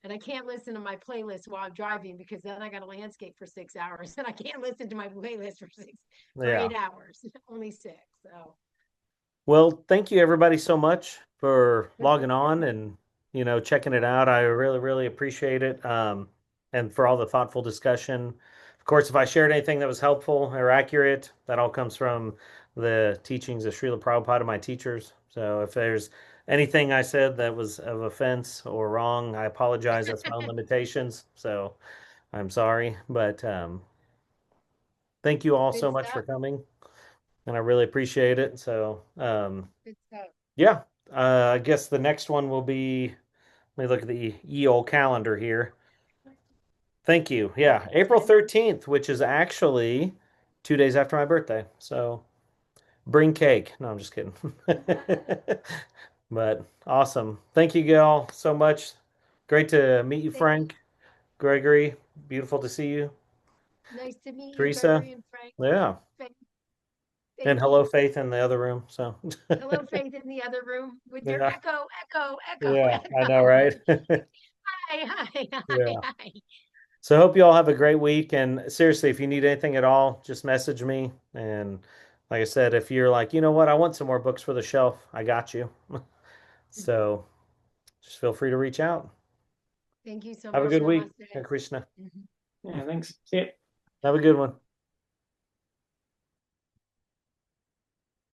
And I can't listen to my playlist while I'm driving because then I got a landscape for 6 hours and I can't listen to my playlist for Yeah. 8 hours, only six. So Well, thank you everybody so much for no logging on problem. and checking it out. I really, really appreciate it. And for all the thoughtful discussion. Of course, if I shared anything that was helpful or accurate, that all comes from the teachings of Śrīla Prabhupada, my teachers. So if there's anything I said that was of offense or wrong, I apologize. That's my own limitations. So I'm sorry. But thank you all Good so much for stuff. coming, and I really appreciate it. So Good stuff. yeah, I guess the next one will be, let me look at the ye old calendar here. Thank you. Yeah, April April 10th. 13th, which is actually 2 days after my birthday. So bring cake. No, I'm just kidding. But awesome. Thank you, Gail, so much. Great to meet you, Thank you. Frank, Gregory. Beautiful to see you. Nice to meet you, Teresa. Gregory and Frank. Yeah. And Thank hello, you. Faith in the other room. So Hello, Faith, in the other room with your yeah. echo, echo, echo, Yeah, I know, echo. right? Hi, hi, hi, Yeah. hi. So I hope you all have a great week. And seriously, if you need anything at all, just message me. And like I said, if you're like, you know what, I want some more books for the shelf, I got you. So just feel free to reach out. Thank you so Have a much. good week, Namaste. Krishna. Mhm. Yeah, thanks. See ya. Have a good one.